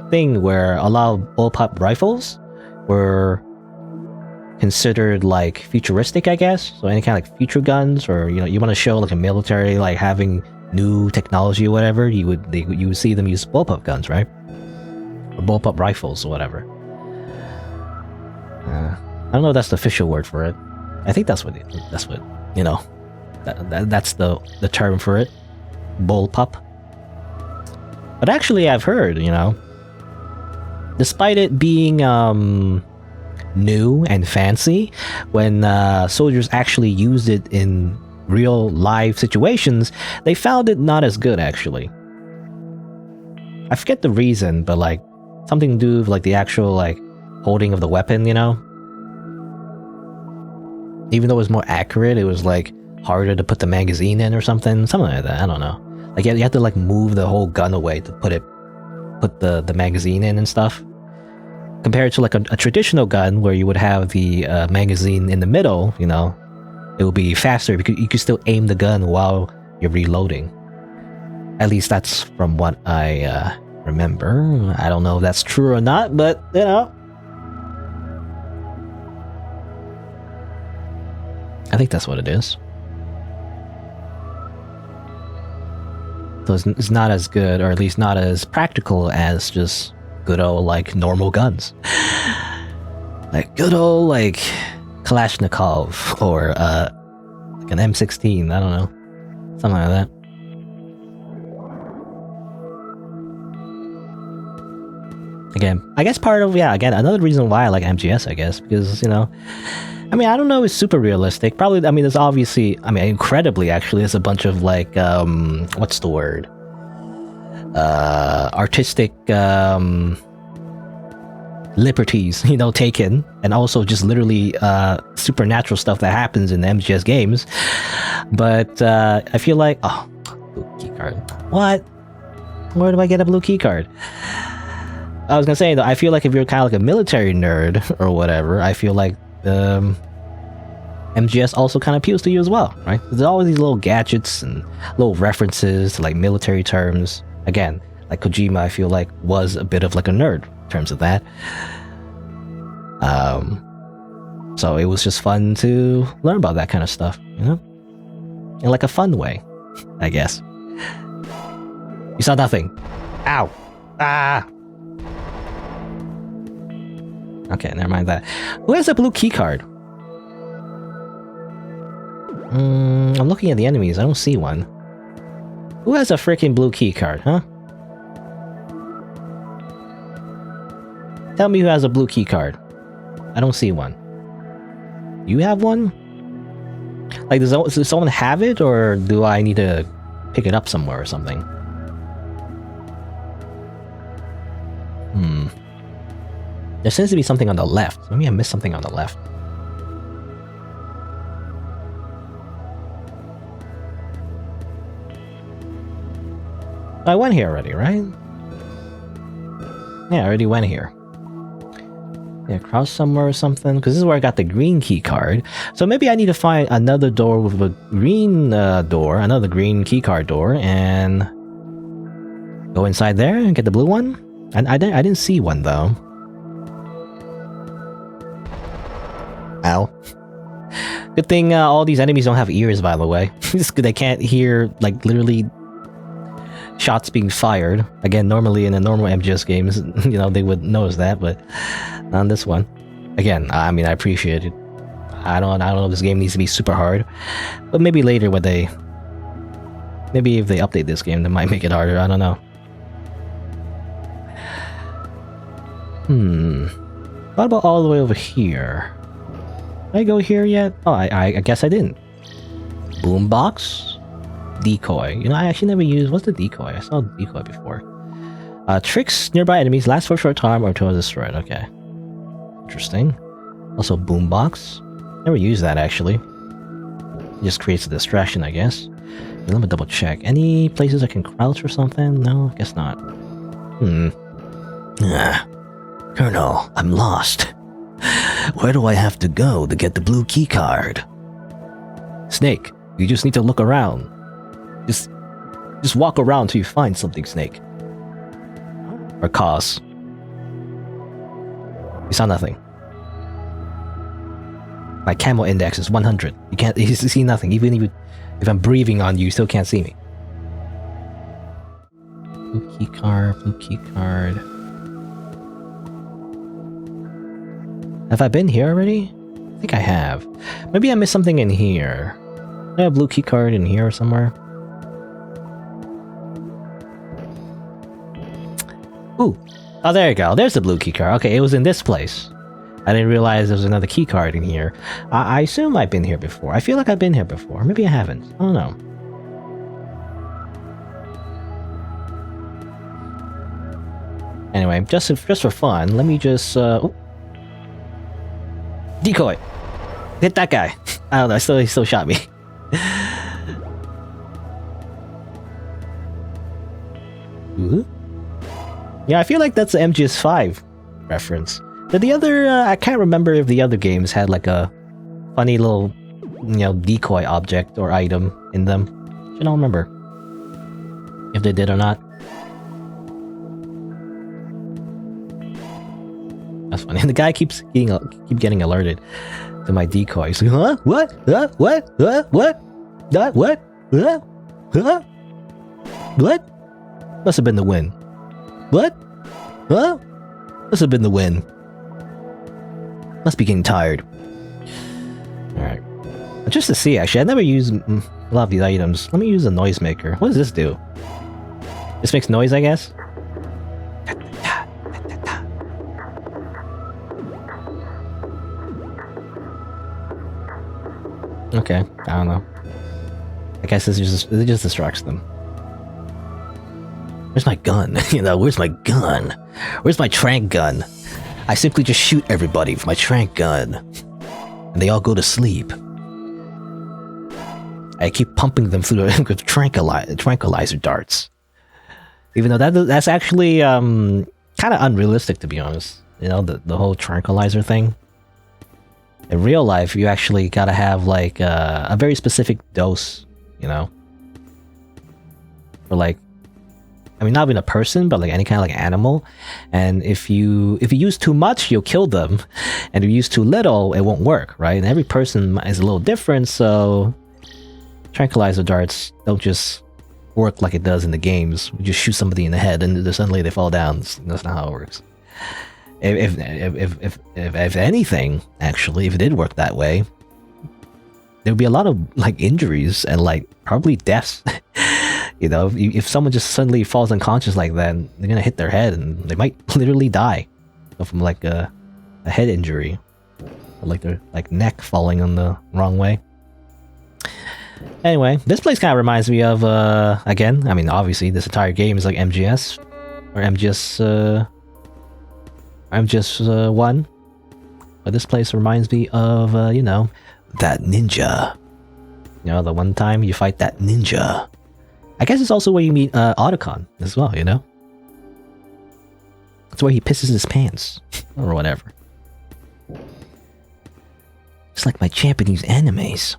thing where a lot of bullpup rifles were considered like futuristic, I guess. So any kind of like future guns, or you know, you want to show like a military like having new technology or whatever, you would see them use bullpup guns, right? Or bullpup rifles or whatever. I don't know if that's the official word for it. I think that's what you know. That's the term for it, bullpup. But actually, I've heard, you know, despite it being new and fancy, when soldiers actually used it in real live situations, they found it not as good, actually. I forget the reason, but like something to do with like the actual like holding of the weapon, you know? Even though it was more accurate, it was like harder to put the magazine in or something like that. I don't know. Like you have to like move the whole gun away to put the magazine in and stuff. Compared to like a traditional gun where you would have the magazine in the middle, you know, it would be faster because you could still aim the gun while you're reloading. At least that's from what I remember. I don't know if that's true or not, but you know, I think that's what it is. So it's not as good, or at least not as practical as just good old like normal guns. Like good old like Kalashnikov, or like an M16, I don't know. Something like that. Again, I guess part of, yeah, again, another reason why I like MGS, I guess, because, you know, I mean, I don't know if it's super realistic. Probably, I mean, there's obviously, I mean, incredibly, actually, there's a bunch of, like, what's the word? Artistic, liberties, you know, taken, and also just literally, supernatural stuff that happens in the MGS games. But, I feel like, oh, blue keycard. What? Where do I get a blue keycard? I was gonna say, though, I feel like if you're kind of like a military nerd or whatever, I feel like MGS also kind of appeals to you as well, right? There's always these little gadgets and little references to like military terms. Again, like Kojima, I feel like was a bit of like a nerd in terms of that. So it was just fun to learn about that kind of stuff, you know, in like a fun way, I guess. You saw nothing. Ow! Ah! Okay, never mind that. Who has a blue keycard? I'm looking at the enemies. I don't see one. Who has a freaking blue keycard, huh? Tell me who has a blue keycard. I don't see one. You have one? Like, does someone have it, or do I need to pick it up somewhere or something? There seems to be something on the left. Maybe I missed something on the left. I went here already, right? Yeah, I already went here. Yeah, cross somewhere or something. Because this is where I got the green key card. So maybe I need to find another door with a green door, another green key card door, and go inside there and get the blue one. I didn't see one though. Ow. Good thing all these enemies don't have ears, by the way. They can't hear, like, literally shots being fired. Again, normally in a normal MGS games, you know, they would notice that, but not on this one. Again, I mean, I appreciate it. I don't know if this game needs to be super hard, but maybe later when they Maybe if they update this game, they might make it harder. I don't know. What about all the way over here? Did I go here yet? Oh, I guess I didn't. Boombox? Decoy. You know, I actually never used... What's the decoy? I saw decoy before. Tricks nearby enemies, last for a short time or until destroyed. Okay. Interesting. Also, boombox. Never used that, actually. It just creates a distraction, I guess. Let me double check. Any places I can crouch or something? No, I guess not. Colonel, I'm lost. Where do I have to go to get the blue key card? Snake, you just need to look around. Just walk around till you find something, Snake. Or Koss. You saw nothing. My camo index is 100. You see nothing. Even if I'm breathing on you, you still can't see me. Blue key card, blue key card. Have I been here already? I think I have. Maybe I missed something in here. I have a blue key card in here somewhere. Ooh. Oh, there you go. There's the blue key card. Okay, it was in this place. I didn't realize there was another key card in here. I assume I've been here before. I feel like I've been here before. Maybe I haven't. I don't know. Anyway, just for fun, let me just... Decoy! Hit that guy! I don't know, he still shot me. Ooh. Yeah, I feel like that's the MGS5 reference. The other, I can't remember if the other games had like a funny little, you know, decoy object or item in them. I don't remember if they did or not. That's funny. And the guy keeps getting alerted to my decoy. He's like, huh? What? What? What? What? Huh? What? Must have been the wind. What? Huh? Must have been the wind. Must be getting tired. Alright. Just to see, actually, I never use a lot of these items. Let me use a noisemaker. What does this do? This makes noise, I guess? Okay, I don't know. I guess it just distracts them. Where's my gun? You know, where's my gun? Where's my tranq gun? I simply just shoot everybody with my tranq gun. And they all go to sleep. I keep pumping them through with tranquilizer darts. Even though that's actually kind of unrealistic, to be honest. You know, the whole tranquilizer thing. In real life, you actually gotta have like a very specific dose, you know? For like, I mean, not even a person, but like any kind of like animal. And if you use too much, you'll kill them. And if you use too little, it won't work, right? And every person is a little different, so tranquilizer darts don't just work like it does in the games. You just shoot somebody in the head and then suddenly they fall down. That's not how it works. If anything, actually, if it did work that way, there would be a lot of like injuries and like probably deaths. You know, if someone just suddenly falls unconscious like that, they're gonna hit their head and they might literally die from like a head injury, or like their like neck falling on the wrong way. Anyway, this place kind of reminds me of again. I mean, obviously, this entire game is like MGS or MGS 1, but this place reminds me of you know, that ninja. You know, the one time you fight that ninja. I guess it's also where you meet Otacon as well, you know? That's where he pisses his pants. Or whatever. It's like my Japanese animes.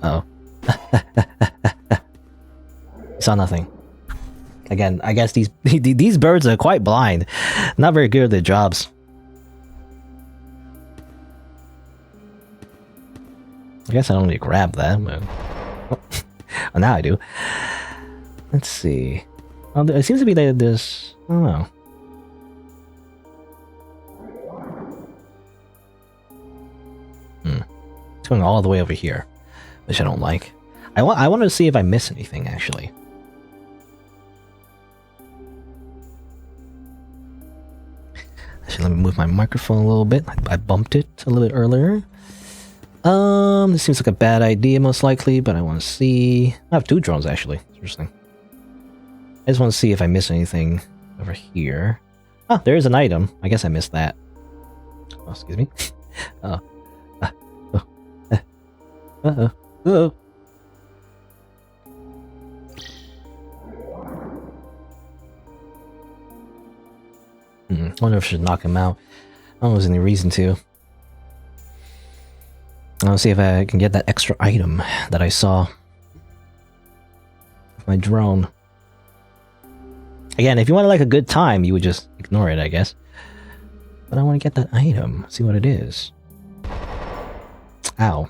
Uh oh. Saw nothing. Again, I guess these birds are quite blind. Not very good at their jobs. I guess I don't need to grab that, but... Oh, now I do. Let's see. Well, it seems to be that there's... I don't know. It's going all the way over here. which I don't like. I want to see if I miss anything, actually. Actually, let me move my microphone a little bit. I bumped it a little bit earlier. This seems like a bad idea, most likely, but I want to see... I have 2 drones, actually. Interesting. I just want to see if I miss anything over here. Oh, there is an item. I guess I missed that. Oh, excuse me. Uh-oh. Uh-oh. Uh-oh. I wonder if I should knock him out. I don't know if there's any reason to. I want to see if I can get that extra item that I saw. My drone. Again, if you want like a good time, you would just ignore it, I guess. But I want to get that item. See what it is. Ow.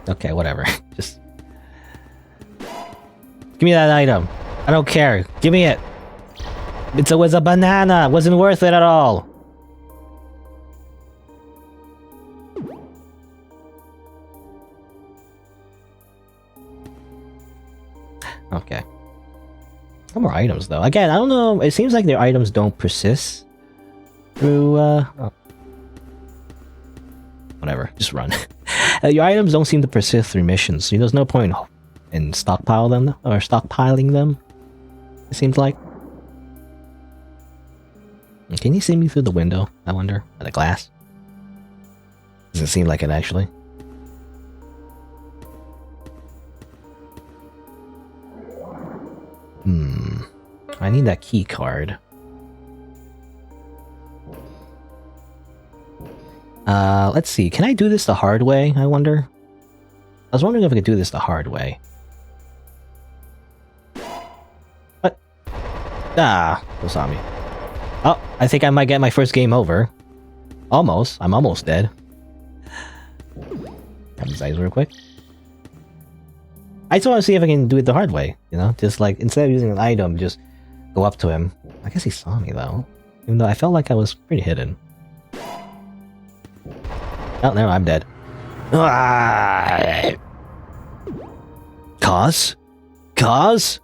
Okay, whatever. Just... give me that item. I don't care. Give me it. It was a banana. Wasn't worth it at all. Okay. No more items, though. Again, I don't know. It seems like their items don't persist through, oh. Whatever. Just run. Your items don't seem to persist through missions, so there's no point in stockpiling them. It seems like. Can you see me through the window, I wonder? At the glass? Doesn't seem like it, actually. I need that key card. Let's see. Can I do this the hard way, I wonder? I was wondering if I could do this the hard way. What? Ah, who saw me? Oh, I think I might get my first game over. Almost. I'm almost dead. Grab these eyes real quick. I just want to see if I can do it the hard way, you know? Just like, instead of using an item, just go up to him. I guess he saw me, though. Even though I felt like I was pretty hidden. Oh, no, I'm dead. Koss? Koss?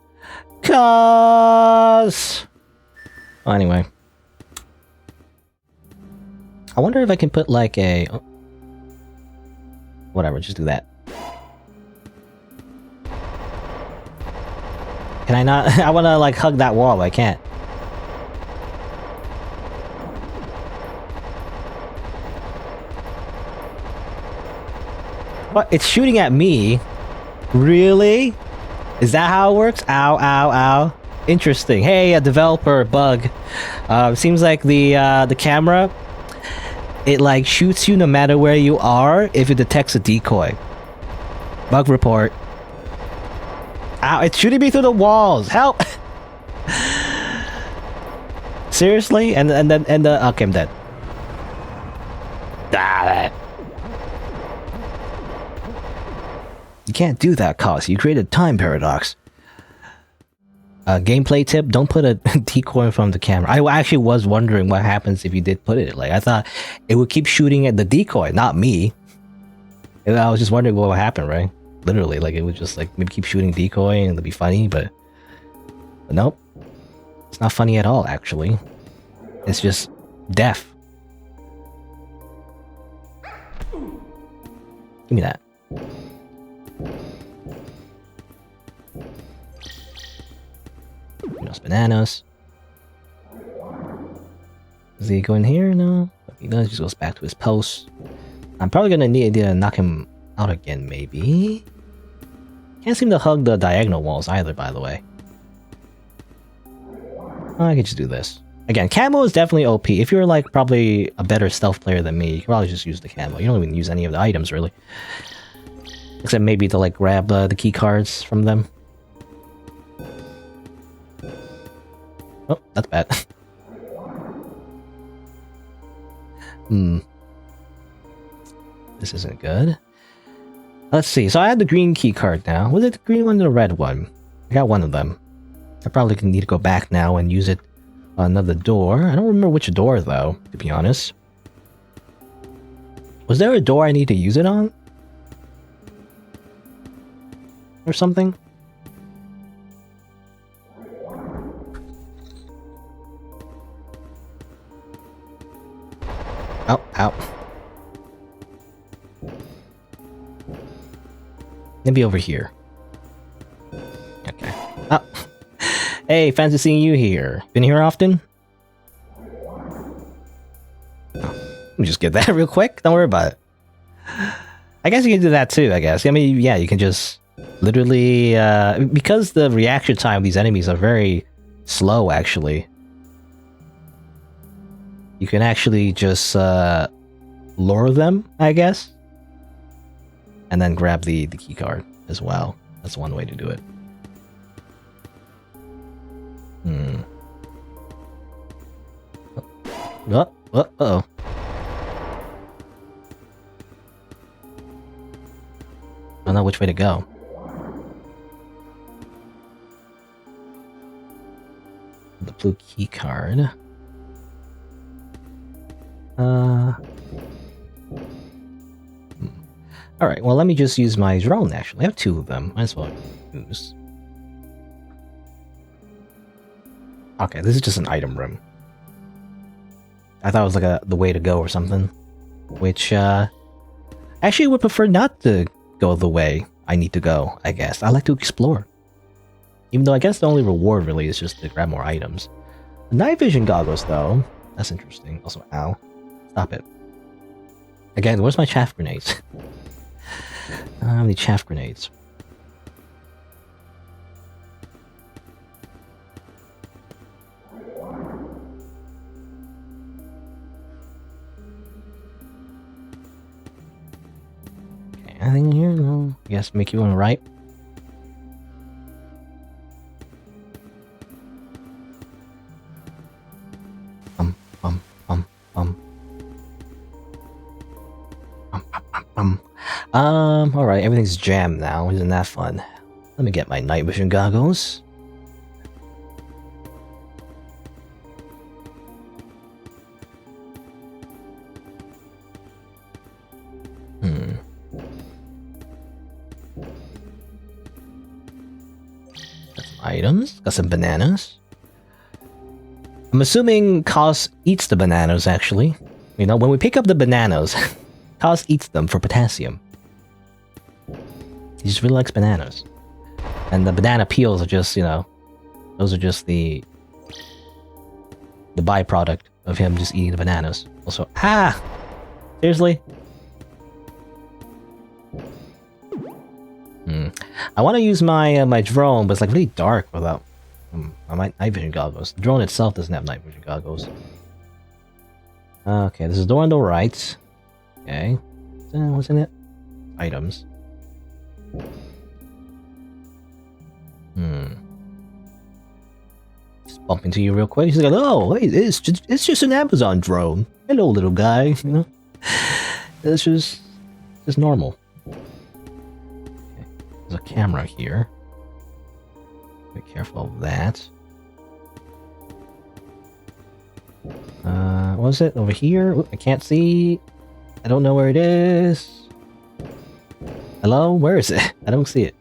Koss! Oh, anyway. I wonder if I can put like a... oh. Whatever, just do that. Can I not? I want to like hug that wall, but I can't. What? It's shooting at me? Really? Is that how it works? Ow, ow, ow. Interesting. Hey, a developer bug. Seems like the camera, it like shoots you no matter where you are if it detects a decoy. Bug report. Ow, it's shooting me through the walls. Help! Seriously? And okay, I'm dead. You can't do that, Koss. You created a time paradox. Gameplay tip, don't put a decoy from the camera. I actually was wondering what happens if you did put it. Like, I thought it would keep shooting at the decoy, not me. And I was just wondering what would happen, right? Literally, like, it would just, like, maybe keep shooting decoy and it'd be funny, but nope. It's not funny at all, actually. It's just deaf. Give me that. Those bananas. Does he go in here? No. If he does, he just goes back to his post. I'm probably gonna need to knock him out again, maybe? Can't seem to hug the diagonal walls either, by the way. Oh, I could just do this. Again, camo is definitely OP. If you're like probably a better stealth player than me, you can probably just use the camo. You don't even use any of the items, really. Except maybe to like grab the key cards from them. Oh, that's bad. This isn't good. Let's see. So I had the green key card now. Was it the green one or the red one? I got one of them. I probably need to go back now and use it on another door. I don't remember which door, though, to be honest. Was there a door I need to use it on? or something? Oh, ow. Maybe over here. Okay. Oh. Hey, fancy seeing you here. Been here often? Let me just get that real quick. Don't worry about it. I guess you can do that too, I guess. I mean, yeah, you can just literally... because the reaction time of these enemies are very slow, actually. You can actually just lure them, I guess. And then grab the key card as well. That's one way to do it. Uh-oh. I don't know which way to go. The blue key card. Alright, well, let me just use my drone, actually. I have two of them. Might as well use. Okay, this is just an item room. I thought it was like the way to go or something. Which, actually would prefer not to go the way I need to go, I guess. I like to explore. Even though I guess the only reward really is just to grab more items. The night vision goggles, though. That's interesting. Also, ow. Stop it. Again, where's my chaff grenades? I don't have any chaff grenades. Okay, anything here? No. I guess make you on the right. Alright, everything's jammed now. Isn't that fun? Let me get my night vision goggles. Got some items. Got some bananas. I'm assuming Koss eats the bananas, actually. You know, when we pick up the bananas, Koss eats them for potassium. He just really likes bananas. And the banana peels are just, you know, those are just the byproduct of him just eating the bananas. Also, seriously? I want to use my my drone, but it's like really dark without my night vision goggles. The drone itself doesn't have night vision goggles. Okay, this is the door on the right. Okay. What's in it? Items. Just bump into you real quick. He's like, oh, hey, it's just an Amazon drone. Hello, little guy. You know, it's just normal. Okay. There's a camera here. Be careful of that. What was it over here? Oop, I can't see. I don't know where it is. Hello? Where is it? I don't see it.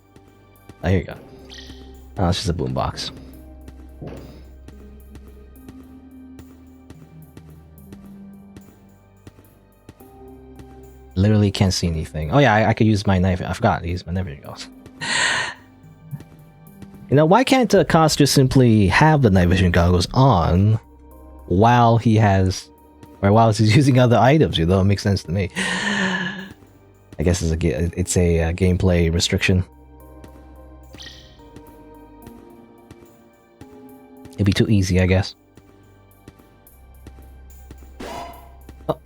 Oh, here you go. Oh, it's just a boombox. Literally can't see anything. Oh yeah, I could use my knife. I forgot to use my knife. There it goes. You know, why can't Koss just simply have the night vision goggles on while he has, or while he's using other items? You know, it makes sense to me. I guess it's a gameplay restriction. It'd be too easy, I guess. Oh,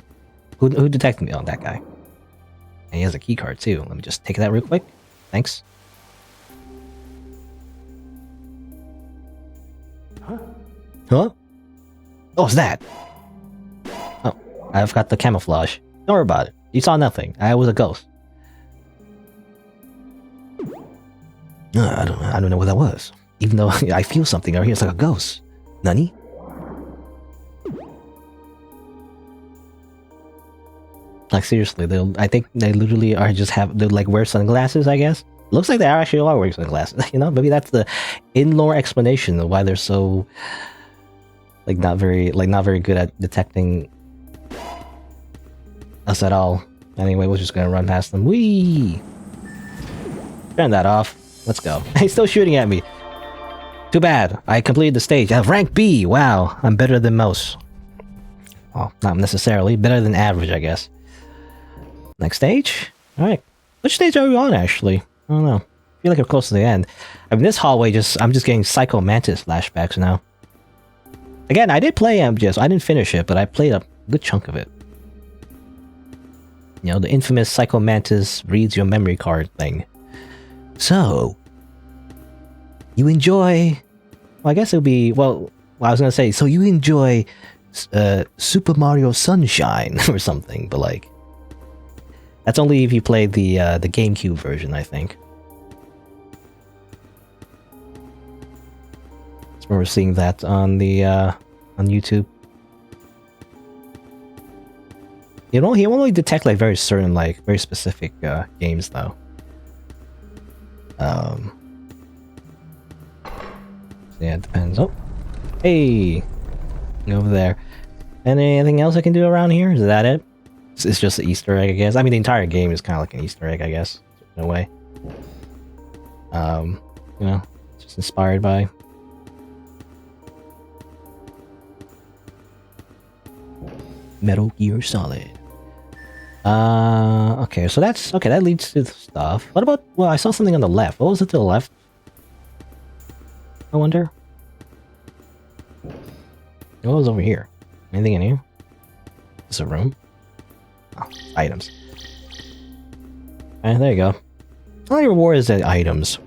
who detected me? Oh, that guy. And he has a key card too. Let me just take that real quick. Thanks. Huh? Oh, what's that? Oh, I've got the camouflage. Don't worry about it. You saw nothing. I was a ghost. I don't know what that was. Even though I feel something over here, it's like a ghost. Nani? Like seriously, I think they literally are just they're like wear sunglasses, I guess. Looks like they actually are wearing sunglasses. You know, maybe that's the in-lore explanation of why they're so not very good at detecting us at all. Anyway, we're just gonna run past them. Whee! Turn that off. Let's go. He's still shooting at me. Too bad. I completed the stage. I have rank B. Wow, I'm better than most. Well, not necessarily. Better than average, I guess. Next stage? Alright. Which stage are we on, actually? I don't know. I feel like we're close to the end. I mean, this hallway I'm just getting Psycho Mantis flashbacks now. Again, I did play MGS. I didn't finish it, but I played a good chunk of it. You know, the infamous Psycho Mantis reads your memory card thing. So, you enjoy... Well, I guess it would be... Well, I was gonna say, so you enjoy Super Mario Sunshine or something, but like... That's only if you played the GameCube version, I think. I remember seeing that on the on YouTube. You know, he only detect like very certain, like very specific games though. So yeah, it depends. Oh, hey, go over there. Anything else I can do around here? Is that it? It's just an Easter egg, I guess. I mean, the entire game is kind of like an Easter egg, I guess, in a way. You know, just inspired by. Metal Gear Solid. Okay, so that's... Okay, that leads to the stuff. What about... Well, I saw something on the left. What was it to the left? I wonder. What was over here? Anything in here? Is a room? Oh, items. Alright, there you go. Only reward is the items.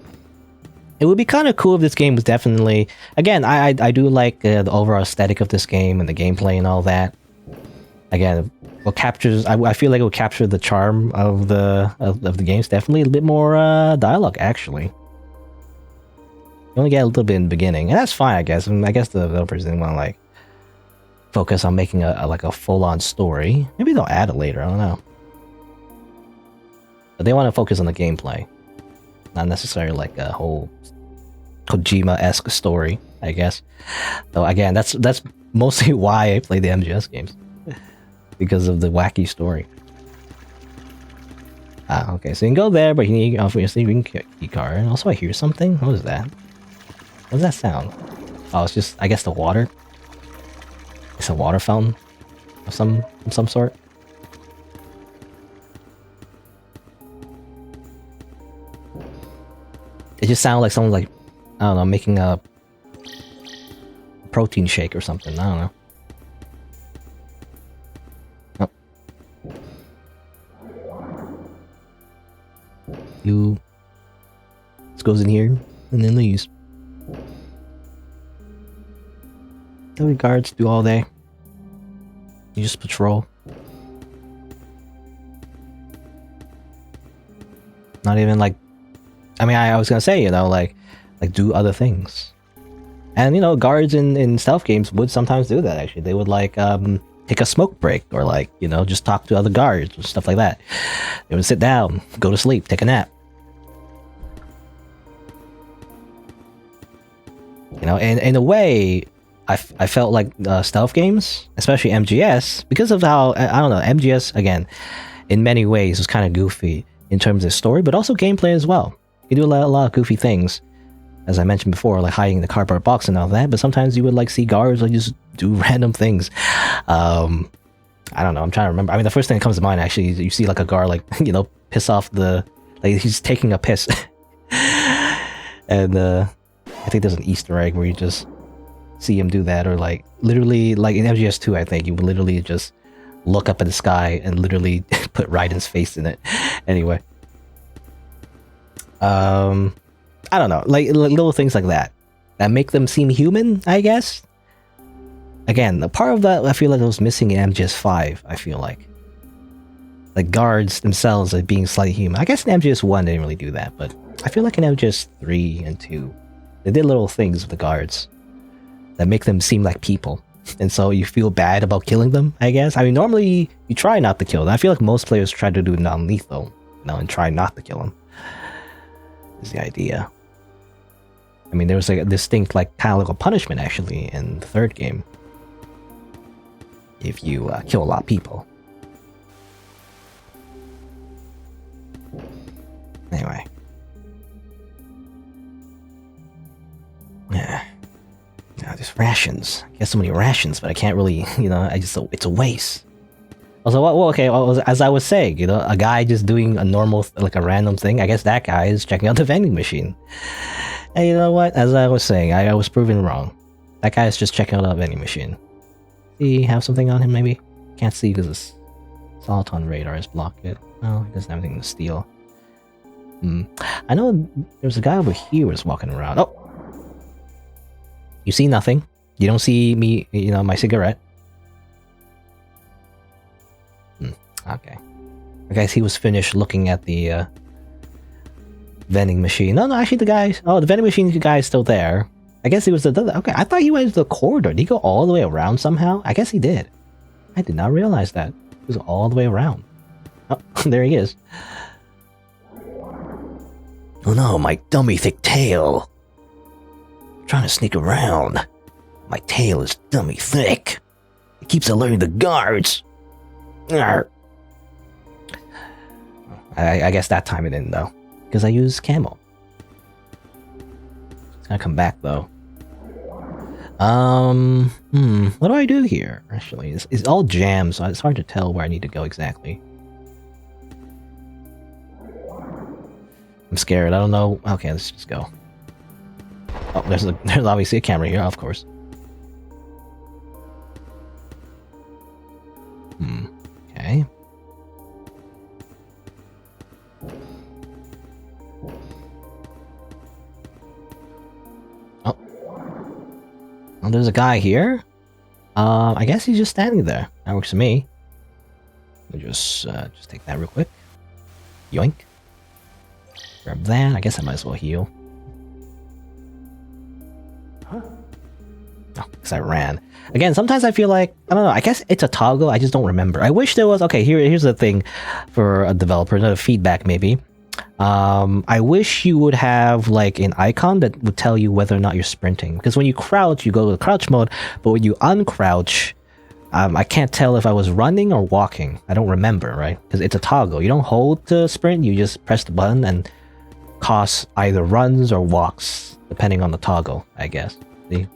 It would be kind of cool if this game was definitely... Again, I do like the overall aesthetic of this game and the gameplay and all that. Again, what captures... I feel like it would capture the charm of the games. Definitely a bit more dialogue, actually. You only get a little bit in the beginning, and that's fine, I guess. I guess the developers didn't want to like focus on making a full-on story. Maybe they'll add it later. I don't know. But they want to focus on the gameplay, not necessarily like a whole Kojima-esque story, I guess. Though again, that's mostly why I play the MGS games. Because of the wacky story. Ah, okay, so you can go there, but you need your sleeping key card. And also, I hear something. What is that? What does that sound? Oh, it's just, I guess, the water. It's a water fountain of some sort. It just sounds like someone's like, I don't know, making a protein shake or something. I don't know. This goes in here and then leaves. No guards do all day. You just patrol. Not even like, I mean, I was gonna say, you know, like do other things. And you know, guards in stealth games would sometimes do that. Actually, they would like take a smoke break or like, you know, just talk to other guards or stuff like that. They would sit down, go to sleep, take a nap. You know, and in a way, I felt like stealth games, especially MGS, because of how, I don't know, MGS, again, in many ways was kind of goofy in terms of story, but also gameplay as well. You do a lot of goofy things, as I mentioned before, like hiding the cardboard box and all that, but sometimes you would like see guards or just do random things. I don't know, I'm trying to remember. I mean, the first thing that comes to mind, actually, you see like a guard, like, you know, piss off the, like he's taking a piss. And I think there's an Easter egg where you just see him do that, or like literally, like in MGS 2, I think you would literally just look up at the sky and literally put Raiden's face in it. Anyway, I don't know, like little things like that make them seem human, I guess. Again, the part of that I feel like it was missing in MGS 5. I feel like guards themselves are being slightly human. I guess in MGS 1 they didn't really do that, but I feel like in MGS 3 and 2 they did little things with the guards that make them seem like people, and so you feel bad about killing them, I guess. I mean, normally you try not to kill them. I feel like most players try to do non-lethal, you know, and try not to kill them. is the idea. I mean, there was like a distinct, like, kind of like a punishment actually in the third game if you kill a lot of people. Anyway. Yeah. Now there's rations. I get so many rations, but I can't really, you know, it's a waste. Also, as I was saying, you know, a guy just doing a normal, like a random thing, I guess that guy is checking out the vending machine. And you know what? As I was saying, I was proven wrong. That guy is just checking out a vending machine. Does he have something on him, maybe? Can't see because his Soliton radar is blocked it. No, he doesn't have anything to steal. I know there's a guy over here who's walking around. Oh! You see nothing. You don't see me, you know, my cigarette. Okay. I guess he was finished looking at the vending machine. No, actually the guy... Oh, the vending machine guy is still there. I guess he was the... Okay, I thought he went to the corridor. Did he go all the way around somehow? I guess he did. I did not realize that. He was all the way around. Oh, there he is. Oh no, my dummy thick tail. I'm trying to sneak around. My tail is dummy thick. It keeps alerting the guards. Arr. I guess that time it didn't though, because I used camo. It's gonna come back though. What do I do here? Actually, it's all jammed, so it's hard to tell where I need to go exactly. I'm scared. I don't know. Okay, let's just go. Oh, there's obviously a camera here, of course. Okay. Oh. Well, there's a guy here. I guess he's just standing there. That works for me. Let me just take that real quick. Yoink. Grab that. I guess I might as well heal. Huh? Oh, because I ran. Again, sometimes I feel like, I don't know, I guess it's a toggle, I just don't remember. I wish there was, okay, here's the thing for a developer, another feedback maybe. I wish you would have like an icon that would tell you whether or not you're sprinting. Because when you crouch, you go to the crouch mode, but when you uncrouch, I can't tell if I was running or walking. I don't remember, right? Because it's a toggle. You don't hold to sprint, you just press the button and Koss either runs or walks, depending on the toggle, I guess. See?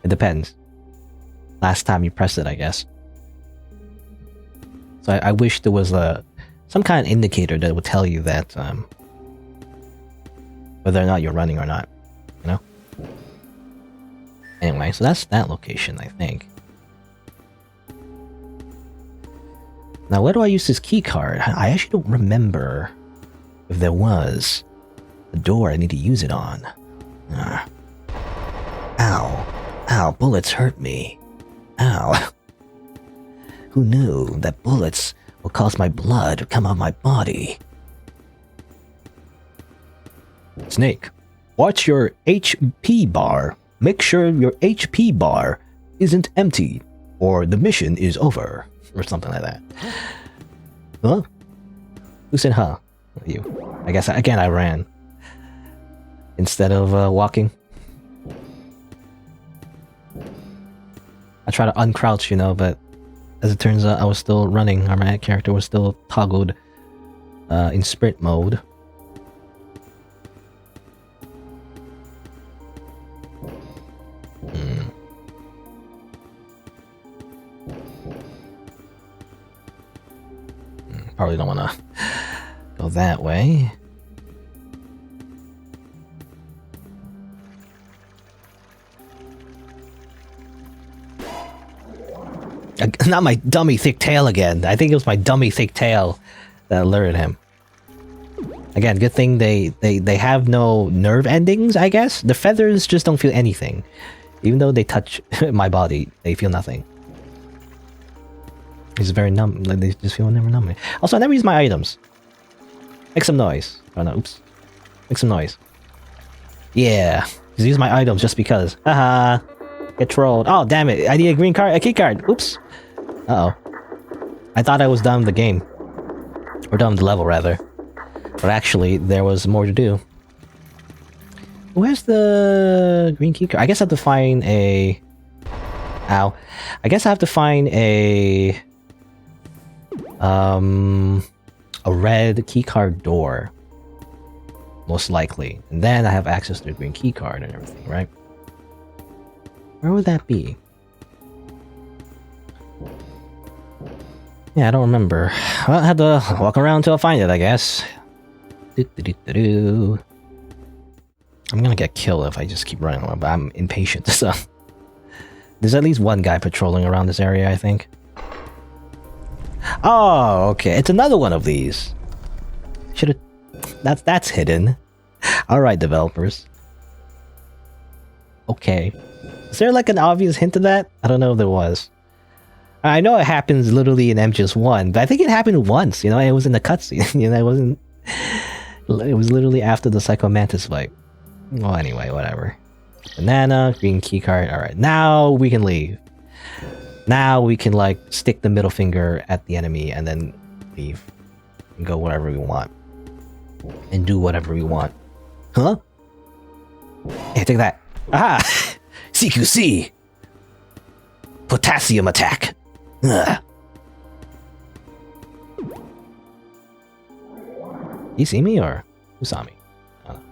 It depends. Last time you press it, I guess. So I wish there was some kind of indicator that would tell you that whether or not you're running or not, you know? Anyway, so that's that location, I think. Now, where do I use this key card? I actually don't remember if there was a door I need to use it on. Ow. Ow, bullets hurt me. Ow. Who knew that bullets will cause my blood to come out of my body? Snake, watch your HP bar. Make sure your HP bar isn't empty, or the mission is over. Or something like that. Huh? Who said huh? You. I guess, again, I ran. Instead of walking. I try to uncrouch, you know, but as it turns out, I was still running. My character was still toggled in sprint mode. Probably don't want to go that way. Not my dummy thick tail again. I think it was my dummy thick tail that alerted him. Again, good thing they have no nerve endings, I guess. The feathers just don't feel anything. Even though they touch my body, they feel nothing. It's very numb. Like they just feel never numb. Also, I never use my items. Make some noise. Oh no, oops. Make some noise. Yeah. Just use my items just because. Haha. Get trolled. Oh, damn it. I need a green card. A key card. Oops. Uh-oh. I thought I was done with the game. Or done with the level, rather. But actually, there was more to do. Where's the green key card? I guess I have to find a... Ow. I guess I have to find a red keycard door. Most likely. And then I have access to the green key card and everything, right? Where would that be? Yeah, I don't remember. Well, I have to walk around until I find it, I guess. I'm gonna get killed if I just keep running around, but I'm impatient, so... There's at least one guy patrolling around this area, I think. Oh, okay. It's another one of these. Should've... That's hidden. Alright, developers. Okay. Is there like an obvious hint to that? I don't know if there was. I know it happens literally in MGS1, but I think it happened once, you know, it was in the cutscene, you know, it wasn't... It was literally after the Psycho Mantis fight. Well, anyway, whatever. Banana, green keycard, alright, now we can leave. Now we can, like, stick the middle finger at the enemy and then leave. And go wherever we want. And do whatever we want. Huh? Hey, take that. Aha! CQC! Potassium attack! Ugh. You see me, or who saw me? I don't know.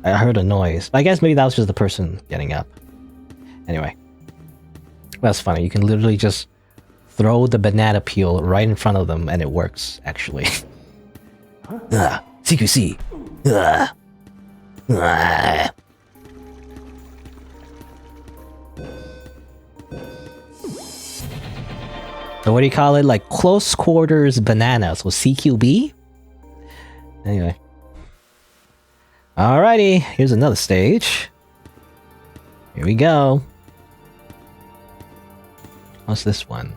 I heard a noise. I guess maybe that was just the person getting up. Anyway. That's funny. You can literally just throw the banana peel right in front of them and it works, actually. CQC! So what do you call it? Like close quarters banana. So CQB? Anyway. Alrighty, here's another stage. Here we go. What's this one?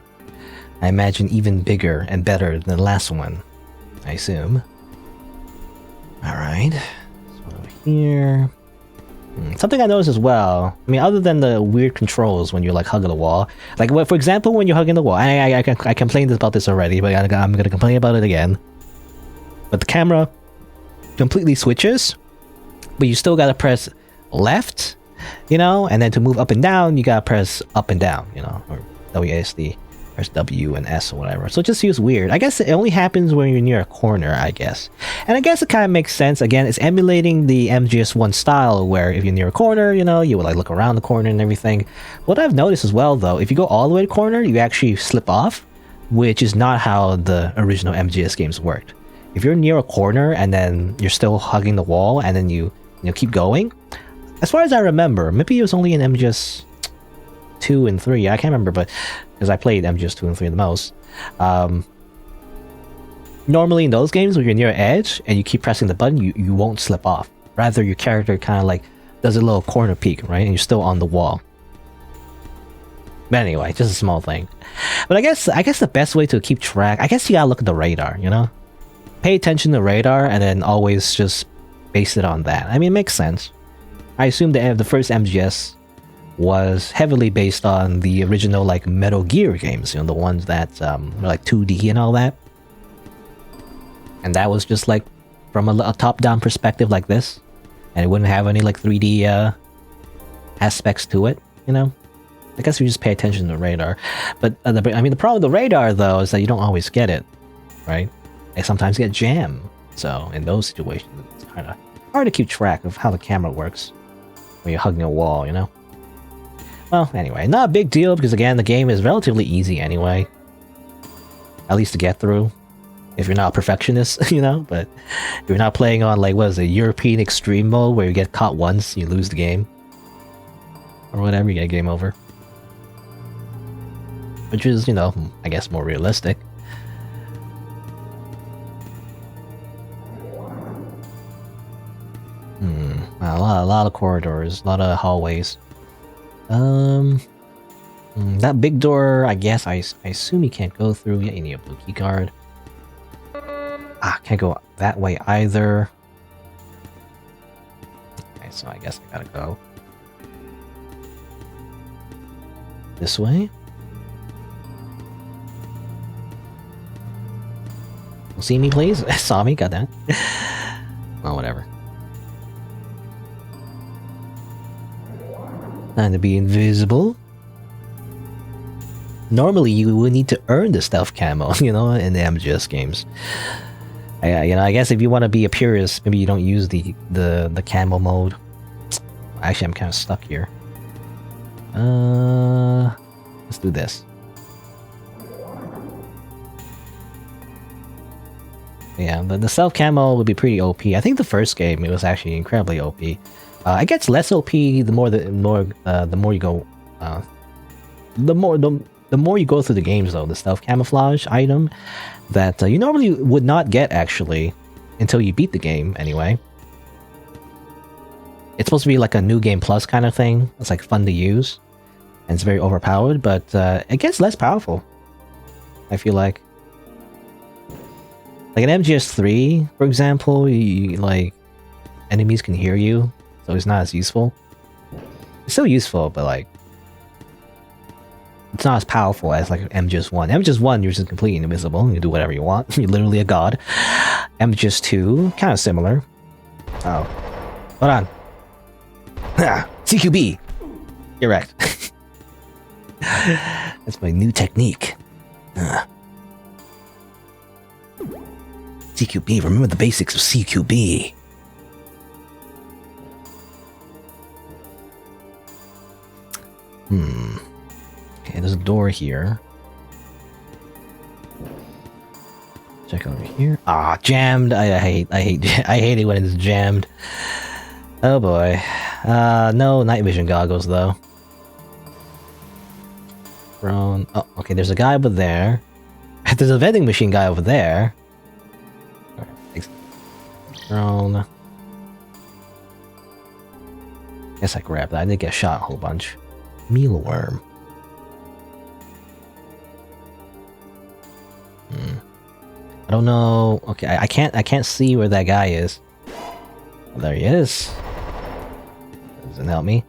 I imagine even bigger and better than the last one. I assume. Alright. So over here. Something I noticed as well. I mean, other than the weird controls when you're like hugging the wall. Like, for example, when you're hugging the wall. I complained about this already, but I'm gonna complain about it again. But the camera completely switches, but you still gotta press left, you know, and then to move up and down, you gotta press up and down, you know, or WASD, press W and S or whatever. So it just feels weird. I guess it only happens when you're near a corner, I guess. And I guess it kind of makes sense. Again, it's emulating the MGS1 style, where if you're near a corner, you know, you would like look around the corner and everything. What I've noticed as well, though, if you go all the way to the corner, you actually slip off, which is not how the original MGS games worked. If you're near a corner and then you're still hugging the wall and then you keep going, as far as I remember, maybe it was only in MGS 2 and 3, I can't remember, but because I played MGS 2 and 3 the most. Normally in those games, when you're near an edge and you keep pressing the button, you won't slip off. Rather, your character kind of like does a little corner peek, right? And you're still on the wall. But anyway, just a small thing. But I guess the best way to keep track, I guess you gotta look at the radar, you know? Pay attention to the radar and then always just base it on that. I mean, it makes sense. I assume the first MGS was heavily based on the original like Metal Gear games, you know, the ones that were like 2D and all that. And that was just like from a top-down perspective like this, and it wouldn't have any like 3D aspects to it, you know. I guess we just pay attention to the radar. But I mean, the problem with the radar though is that you don't always get it, right? They sometimes get jammed. So in those situations, it's kind of hard to keep track of how the camera works when you're hugging a wall, you know. Well, anyway, not a big deal because again, the game is relatively easy anyway. At least to get through. If you're not a perfectionist, you know, but if you're not playing on like, what is it, European Extreme mode where you get caught once, you lose the game. Or whatever, you get game over. Which is, you know, I guess more realistic. A lot of corridors, a lot of hallways. That big door, I guess, I assume you can't go through. Yeah, you need a blue key card. Can't go that way either. Okay, so I guess I gotta go this way. see me, please. Saw me, got that. Oh, whatever. Time to be invisible. Normally, you would need to earn the stealth camo, you know, in the MGS games. You know, I guess if you want to be a purist, maybe you don't use the camo mode. Actually, I'm kind of stuck here. Let's do this. Yeah, the stealth camo would be pretty OP. I think the first game it was actually incredibly OP. It gets less OP the more you go. The more you go through the games, though, the stealth camouflage item that you normally would not get actually until you beat the game. Anyway, it's supposed to be like a new game plus kind of thing. It's like fun to use, and it's very overpowered, but it gets less powerful. I feel like in MGS3, for example, like enemies can hear you, so it's not as useful. It's still useful, but like it's not as powerful as like MGS1. MGS1, you're just completely invisible. You do whatever you want. You're literally a god. MGS2, kind of similar. Oh, hold on. CQB. Correct. That's my new technique. CQB. Remember the basics of CQB. Okay, there's a door here. Check over here. Ah, jammed. I hate it when it's jammed. Oh boy. No night vision goggles though. Prone. Oh, okay. There's a guy over there. There's a vending machine guy over there. Prone. Guess I grabbed that. I did get shot a whole bunch. Mealworm. I don't know. Okay, I can't see where that guy is. Oh, there he is. Doesn't help me.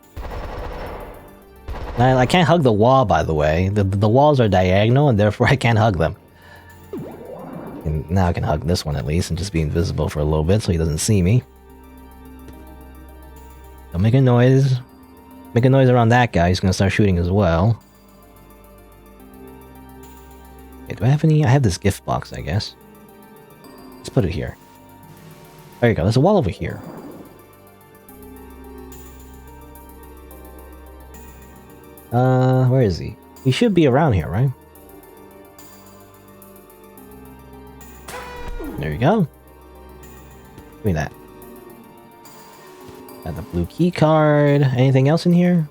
I can't hug the wall, by the way. The walls are diagonal, and therefore I can't hug them. And now I can hug this one at least, and just be invisible for a little bit so he doesn't see me. Don't make a noise. Make a noise around that guy. He's gonna start shooting as well. Okay, do I have any? I have this gift box, I guess. Let's put it here. There you go. There's a wall over here. Where is he? He should be around here, right? There you go. Give me that. Got the blue key card. Anything else in here?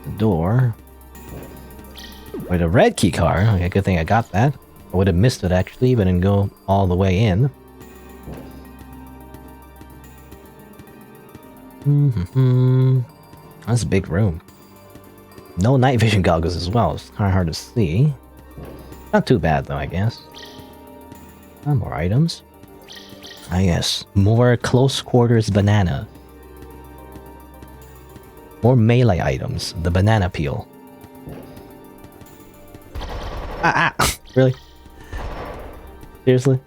The door. Wait, a red key card. Okay, good thing I got that. I would have missed it actually, but didn't go all the way in. That's a big room. No night vision goggles as well. It's kind of hard to see. Not too bad though, I guess. More items. Ah yes, more close quarters banana. More melee items. The banana peel. Really? Seriously?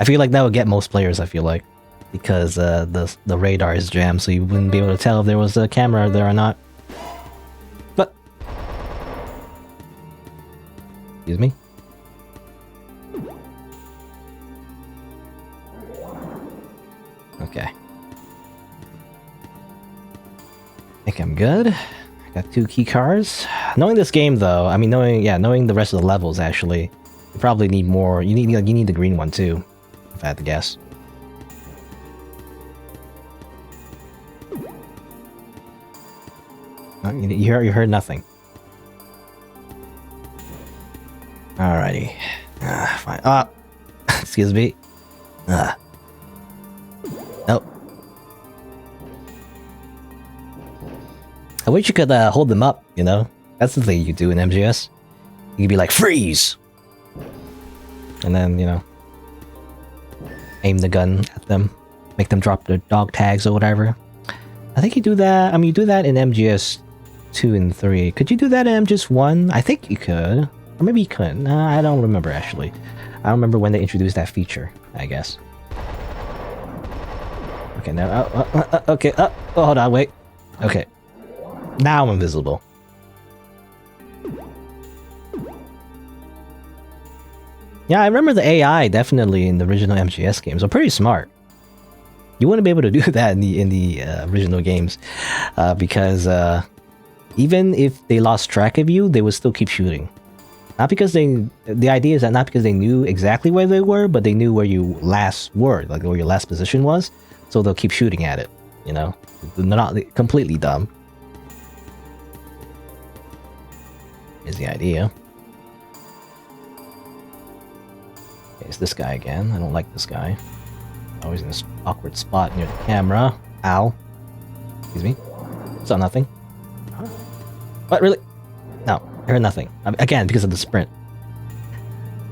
I feel like that would get most players, I feel like. Because the radar is jammed, so you wouldn't be able to tell if there was a camera there or not. But... Excuse me? Okay. I think I'm good. I got 2 key cards. Knowing this game though, I mean knowing the rest of the levels actually, you probably need more. You need the green one too, if I had to guess. Oh, you heard nothing. Alrighty. Fine. Excuse me. Nope. I wish you could hold them up, you know? That's the thing you do in MGS. You could be like, freeze! And then, you know, aim the gun at them. Make them drop their dog tags or whatever. I think you do that. I mean, you do that in MGS 2 and 3. Could you do that in MGS 1? I think you could. Or maybe you couldn't. I don't remember, actually. I don't remember when they introduced that feature, I guess. Okay, now... okay, hold on, wait. Okay. Now I'm invisible. Yeah, I remember the AI definitely in the original MGS games. They're pretty smart. You wouldn't be able to do that in the original games, because even if they lost track of you, they would still keep shooting. Not because the idea is that not because they knew exactly where they were, but they knew where you last were, like where your last position was, so they'll keep shooting at it. You know, they're not completely dumb. Is the idea. Okay, it's this guy again. I don't like this guy. Always in this awkward spot near the camera. Ow. Excuse me. Saw nothing. What, really? No, I heard nothing. Again, because of the sprint.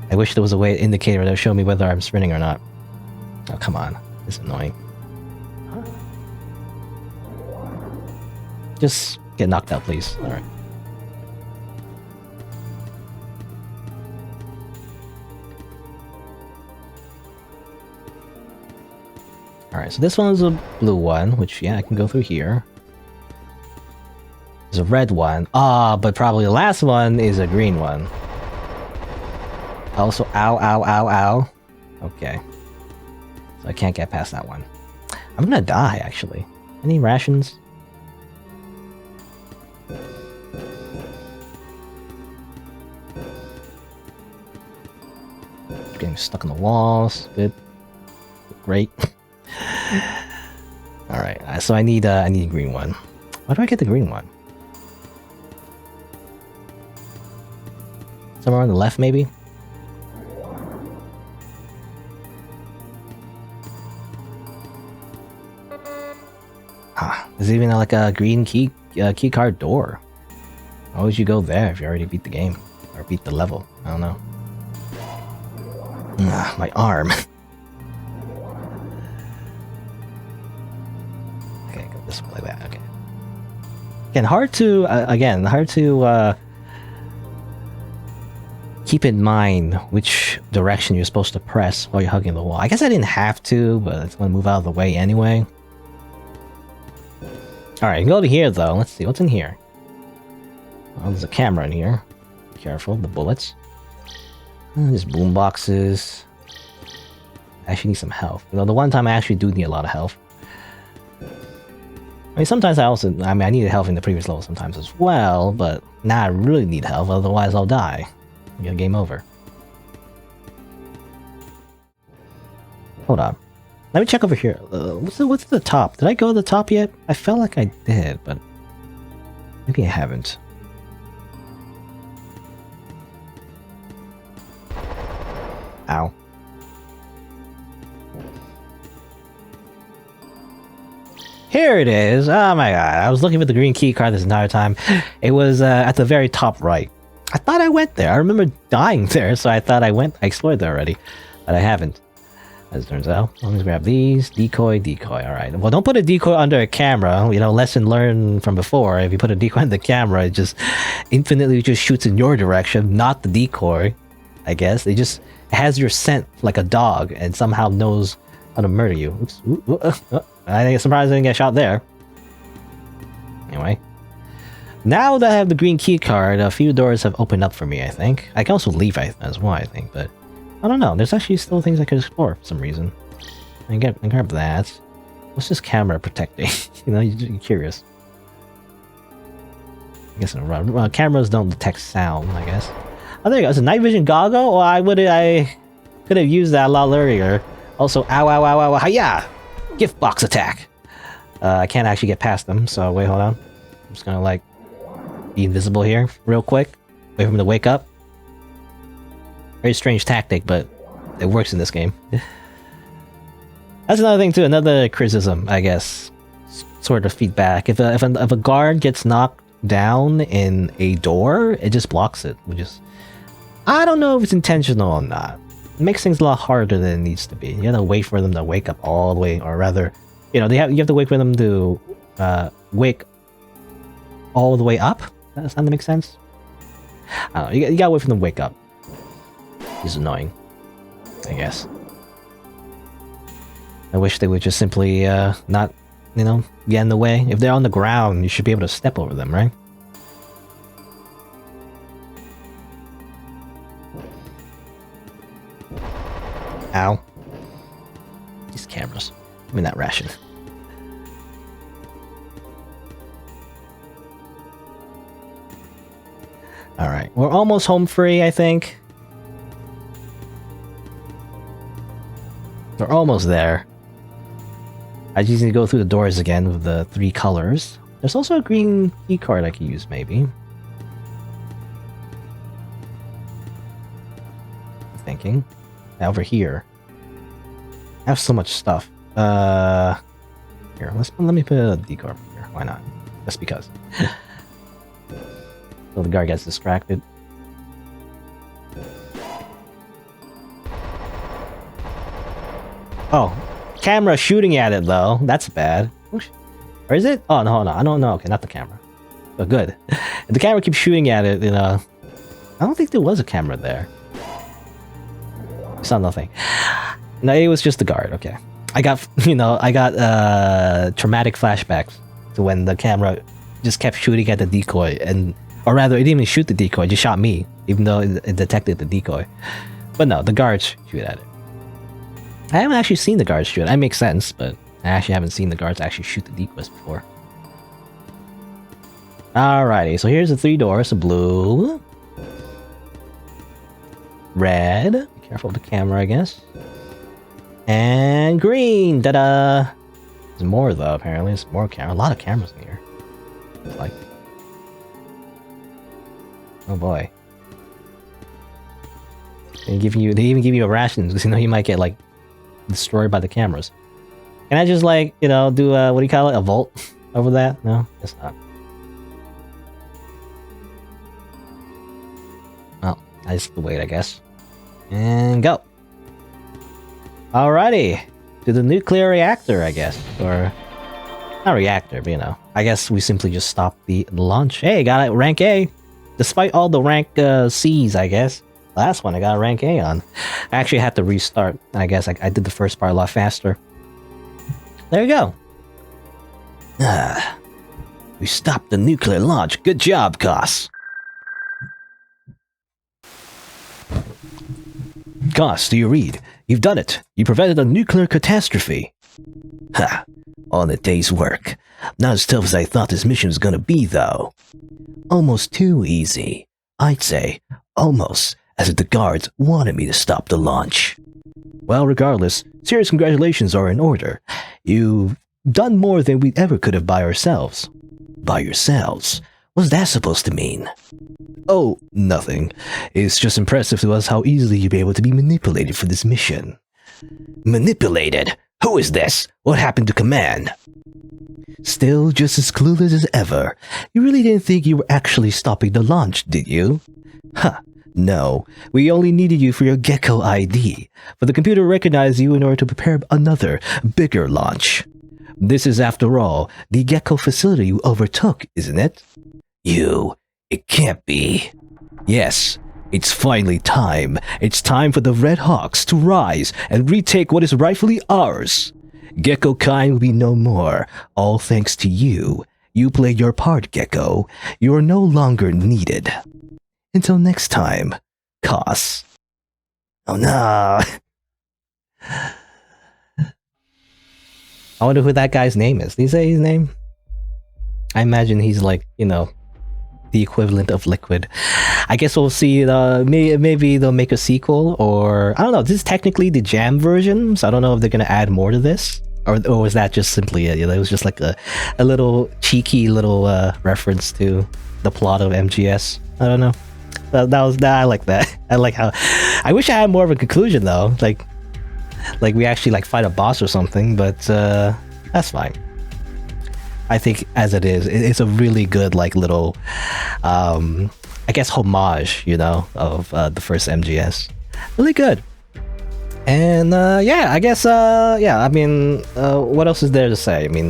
I wish there was a way indicator that would show me whether I'm sprinting or not. Oh, come on. This is annoying. Just get knocked out, please. Alright. Alright, so this one is a blue one, which, yeah, I can go through here. There's a red one. But probably the last one is a green one. Also, ow, ow, ow, ow. Okay. So I can't get past that one. I'm gonna die, actually. Any rations? Getting stuck on the walls. Good. Great. Alright, so I need a green one. Why do I get the green one? Somewhere on the left, maybe? There's even like a green key card door. Why would you go there if you already beat the game? Or beat the level? I don't know. My arm. Okay, go this way like that. Okay. Again, hard to keep in mind which direction you're supposed to press while you're hugging the wall. I guess I didn't have to, but it's gonna move out of the way anyway. Alright, you can go to here though. Let's see, what's in here? Oh, there's a camera in here. Be careful, the bullets. There's boom boxes. I actually need some health. You know, the one time I actually do need a lot of health. I mean, sometimes I needed health in the previous level sometimes as well, but now I really need health, otherwise I'll die. Get game over. Hold on. Let me check over here. What's the top? Did I go to the top yet? I felt like I did, but maybe I haven't. Ow. Here it is! Oh my god, I was looking for the green key card this entire time. It was at the very top right. I thought I went there. I remember dying there, so I thought I explored there already. But I haven't, as it turns out. Let me grab these. Decoy, decoy. Alright. Well, don't put a decoy under a camera. You know, lesson learned from before. If you put a decoy on the camera, it just infinitely just shoots in your direction, not the decoy, I guess. It has your scent like a dog and somehow knows how to murder you. Oops. I think it's surprised I didn't get shot there. Anyway. Now that I have the green key card, a few doors have opened up for me, I think. I can also leave as well, I think, but I don't know. There's actually still things I could explore for some reason. I grab that. What's this camera protecting? You know, you're curious. I guess cameras don't detect sound, I guess. Oh, there you go. It's a night vision goggle? Well, I could have used that a lot earlier. Also, ow, ow, ow, ow, hiya! Gift box attack! I can't actually get past them, so wait, hold on. I'm just gonna, like, be invisible here, real quick. Wait for him to wake up. Very strange tactic, but it works in this game. That's another thing, too. Another criticism, I guess. Sort of feedback. If a guard gets knocked down in a door, it just blocks it. Which is... I don't know if it's intentional or not. It makes things a lot harder than it needs to be. You have to wait for them to wake up all the way, or rather, you know, you have to wait for them to wake all the way up. Does that make sense? I don't know, you gotta wait for them to wake up. He's annoying, I guess. I wish they would just simply not, you know, get in the way. If they're on the ground, you should be able to step over them, right? Ow. These cameras. Give me that ration. Alright, we're almost home free, I think. We're almost there. I just need to go through the doors again with the 3 colors. There's also a green key card I can use, maybe. I'm thinking. Now over here. I have so much stuff. Here, let me put a decoy over here. Why not? Just because. So the guard gets distracted. Oh, camera shooting at it though. That's bad. Or is it? Oh no, I don't know. Okay, not the camera. But good. If the camera keeps shooting at it, you know. I don't think there was a camera there. It's not nothing. No, it was just the guard. Okay. I got, you know, traumatic flashbacks to when the camera just kept shooting at the decoy, or rather, it didn't even shoot the decoy, it just shot me, even though it detected the decoy. But no, the guards shoot at it. I haven't actually seen the guards shoot. That makes sense, but I actually haven't seen the guards actually shoot the decoys before. Alrighty, so here's the 3 doors: blue, red. Be careful with the camera, I guess. And green. Ta-da! There's more though. Apparently, there's more camera. A lot of cameras in here. It's like, oh boy. They even give you a ration because you know you might get like destroyed by the cameras. Can I just like, you know, do what do you call it? A vault over that? No, guess not. Well, I just have to wait, I guess. And go. Alrighty. To the nuclear reactor, I guess. Or not reactor, but you know. I guess we simply just stop the launch. Hey, got it, rank A. Despite all the rank C's, I guess. Last one I got a rank A on. I actually had to restart. I guess I did the first part a lot faster. There you go. We stopped the nuclear launch. Good job, Koss. Koss, do you read? You've done it. You prevented a nuclear catastrophe. Ha! All a day's work. Not as tough as I thought this mission was gonna be, though. Almost too easy. I'd say, almost, as if the guards wanted me to stop the launch. Well, regardless, serious congratulations are in order. You've done more than we ever could have by ourselves. By yourselves? What's that supposed to mean? Oh, nothing. It's just impressive to us how easily you'll be able to be manipulated for this mission. Manipulated? Who is this? What happened to command? Still just as clueless as ever. You really didn't think you were actually stopping the launch, did you? Huh. No, we only needed you for your Gecko ID, but the computer recognized you in order to prepare another, bigger launch. This is, after all, the GEKO facility you overtook, isn't it? It can't be. Yes, it's finally time. It's time for the Red Hawks to rise and retake what is rightfully ours. Gecko kind will be no more, all thanks to you. You played your part, Gecko. You are no longer needed. Until next time, Koss. Oh no. I wonder who that guy's name is. Did he say his name? I imagine he's like, you know, the equivalent of Liquid. I guess we'll see. Maybe they'll make a sequel, or I don't know. This is technically the Jam version, so I don't know if they're gonna add more to this, or was that just simply it? You know, it was just like a little cheeky little reference to the plot of MGS. I don't know. I like that. I like how. I wish I had more of a conclusion though. Like we actually like fight a boss or something, but that's fine. I think as it is, it's a really good like little, I guess homage, you know, of the first MGS. Really good. And yeah, I guess yeah. I mean, what else is there to say? I mean,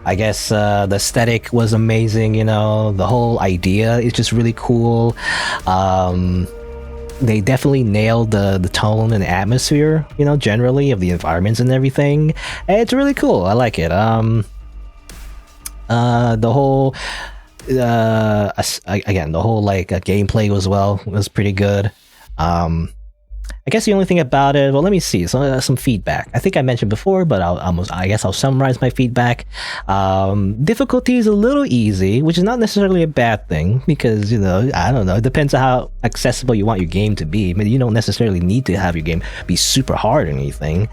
I guess the aesthetic was amazing. You know, the whole idea is just really cool. They definitely nailed the tone and the atmosphere, you know, generally of the environments and everything. It's really cool. I like it. The whole again, the whole like gameplay was pretty good. I guess the only thing about it, well, let me see. So some feedback. I think I mentioned before, but I guess I'll summarize my feedback. Difficulty is a little easy, which is not necessarily a bad thing because, you know, I don't know. It depends on how accessible you want your game to be. I mean, you don't necessarily need to have your game be super hard or anything,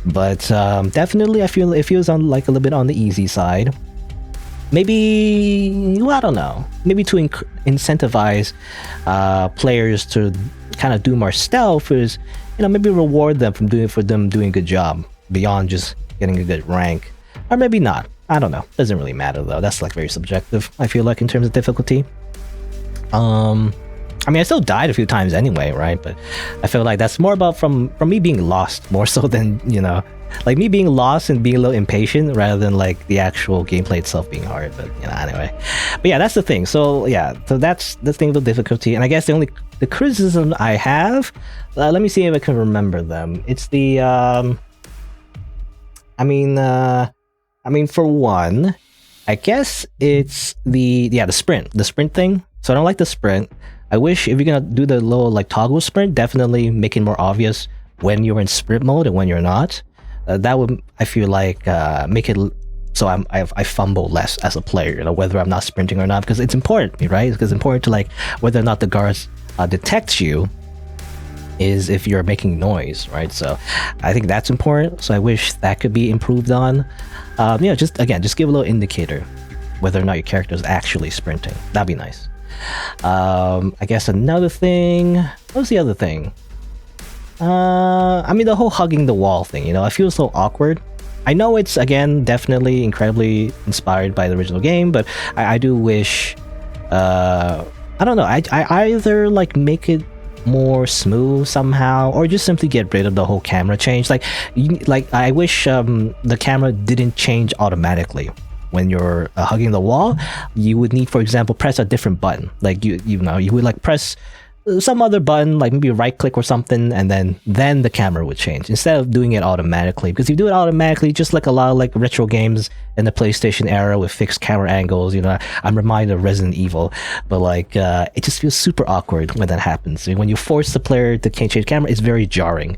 but definitely I feel it feels on like a little bit on the easy side. Maybe, well, I don't know. Maybe to incentivize players to kind of do more stealth is, you know, maybe reward them for them doing a good job beyond just getting a good rank, or maybe not. I don't know. Doesn't really matter though. That's like very subjective. I feel like in terms of difficulty. I mean, I still died a few times anyway, right? But I feel like that's more about from me being lost more so than, you know, like me being lost and being a little impatient rather than like the actual gameplay itself being hard. But, you know, anyway. But yeah, that's the thing. So yeah, so that's the thing with difficulty. And I guess the criticism I have, let me see if I can remember them. It's the I mean for one, I guess it's the sprint thing. So I don't like the sprint. I wish if you're gonna do the little like toggle sprint, definitely make it more obvious when you're in sprint mode and when you're not. That would, I feel like, make it so I fumble less as a player, you know, whether I'm not sprinting or not, because it's important, right? Because it's important to like whether or not the guards detect you is if you're making noise, right? So I think that's important. So I wish that could be improved on. You know, just give a little indicator whether or not your character is actually sprinting. That'd be nice. I guess another thing. What was the other thing? I mean, the whole hugging the wall thing, you know, I feel so awkward. I know it's, again, definitely incredibly inspired by the original game, but I do wish, I don't know, I either, like, make it more smooth somehow, or just simply get rid of the whole camera change. Like I wish the camera didn't change automatically. When you're hugging the wall, you would need, for example, press a different button. Like you would like press some other button, like maybe right click or something, and then the camera would change instead of doing it automatically. Because if you do it automatically, just like a lot of like retro games in the PlayStation era with fixed camera angles, you know, I'm reminded of Resident Evil, but like it just feels super awkward when that happens. When you force the player to change camera, it's very jarring.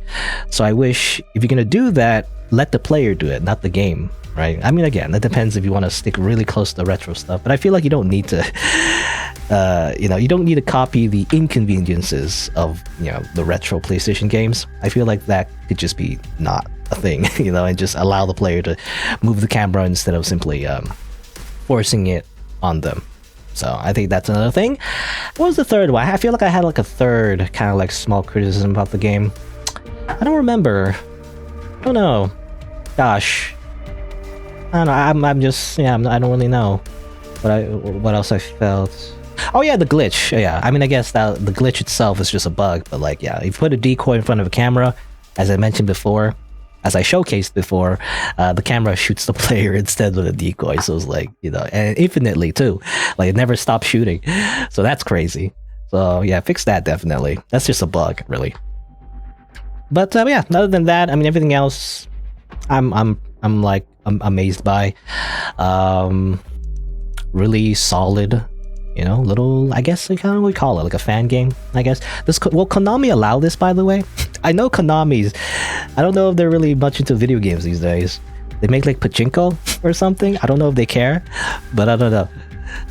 So I wish if you're gonna do that, let the player do it, not the game. Right? I mean, again, that depends if you want to stick really close to the retro stuff, but I feel like you don't need to, you know, you don't need to copy the inconveniences of, you know, the retro PlayStation games. I feel like that could just be not a thing, you know, and just allow the player to move the camera instead of simply forcing it on them. So I think that's another thing. What was the third one? I feel like I had like a third kind of like small criticism about the game. I don't remember. I don't know. Gosh. I don't know. I'm just, yeah. I don't really know what else I felt. Oh yeah, the glitch. Yeah, I mean, I guess that the glitch itself is just a bug, but like, yeah, if you put a decoy in front of a camera, as I mentioned before, as I showcased before, the camera shoots the player instead of the decoy. So it's like, you know, and infinitely too. Like it never stops shooting. So that's crazy. So yeah, fix that definitely. That's just a bug, really. But yeah, other than that, I mean, everything else, I'm amazed by. Really solid, you know, little, I guess I kind of would call it like a fan game, I guess. Will Konami allow this, by the way? I know Konami's, I don't know if they're really much into video games these days. They make like pachinko or something. I don't know if they care, but I don't know.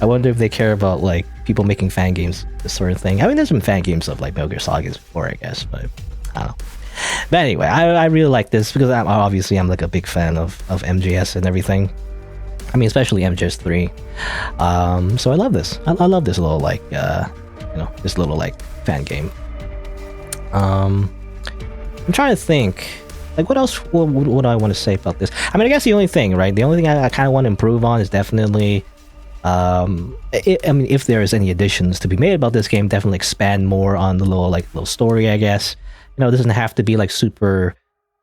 I wonder if they care about like people making fan games, this sort of thing. I mean, there's some fan games of like Metal Gear Sagas before, I guess, but I don't know. But anyway, I really like this because I'm like a big fan of MGS and everything. I mean, especially MGS 3. So I love this. I love this little like you know, this little like fan game. I'm trying to think like what else would I want to say about this. I mean, I guess the only thing I kind of want to improve on is definitely I mean, if there is any additions to be made about this game, definitely expand more on the little story, I guess. You know, it doesn't have to be like super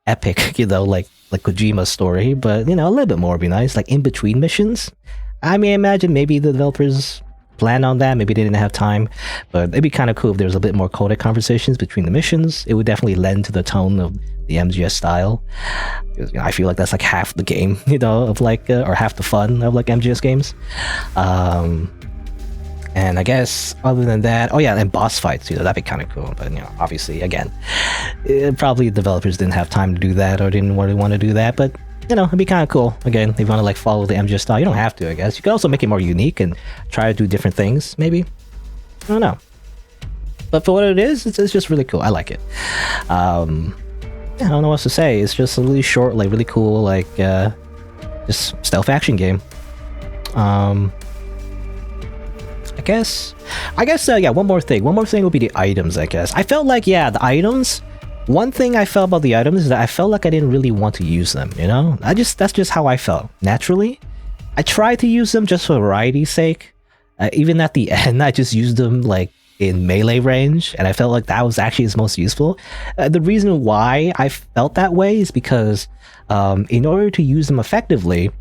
epic, like Kojima's story, but a little bit more would be nice, like in between missions. I mean, imagine maybe the developers planned on that, maybe they didn't have time, but it'd be kind of cool if there was a bit more coded conversations between the missions. It would definitely lend to the tone of the MGS style. I feel like that's like half the game, of like, or half the fun of like MGS games. And I guess other than that, oh yeah, and boss fights, that'd be kind of cool. But obviously, again, probably developers didn't have time to do that or didn't really want to do that. But it'd be kind of cool. Again, if you want to like follow the MGS style, you don't have to. I guess you could also make it more unique and try to do different things. Maybe, I don't know. But for what it is, it's just really cool. I like it. I don't know what to say. It's just a really short, like really cool, like just stealth action game. I guess, yeah, one more thing would be the items, I guess. I felt like, yeah, the items, one thing I felt about the items is that I felt like I didn't really want to use them, that's just how I felt. Naturally, I tried to use them just for variety's sake. Even at the end, I just used them like in melee range, and I felt like that was actually its most useful. The reason why I felt that way is because in order to use them effectively,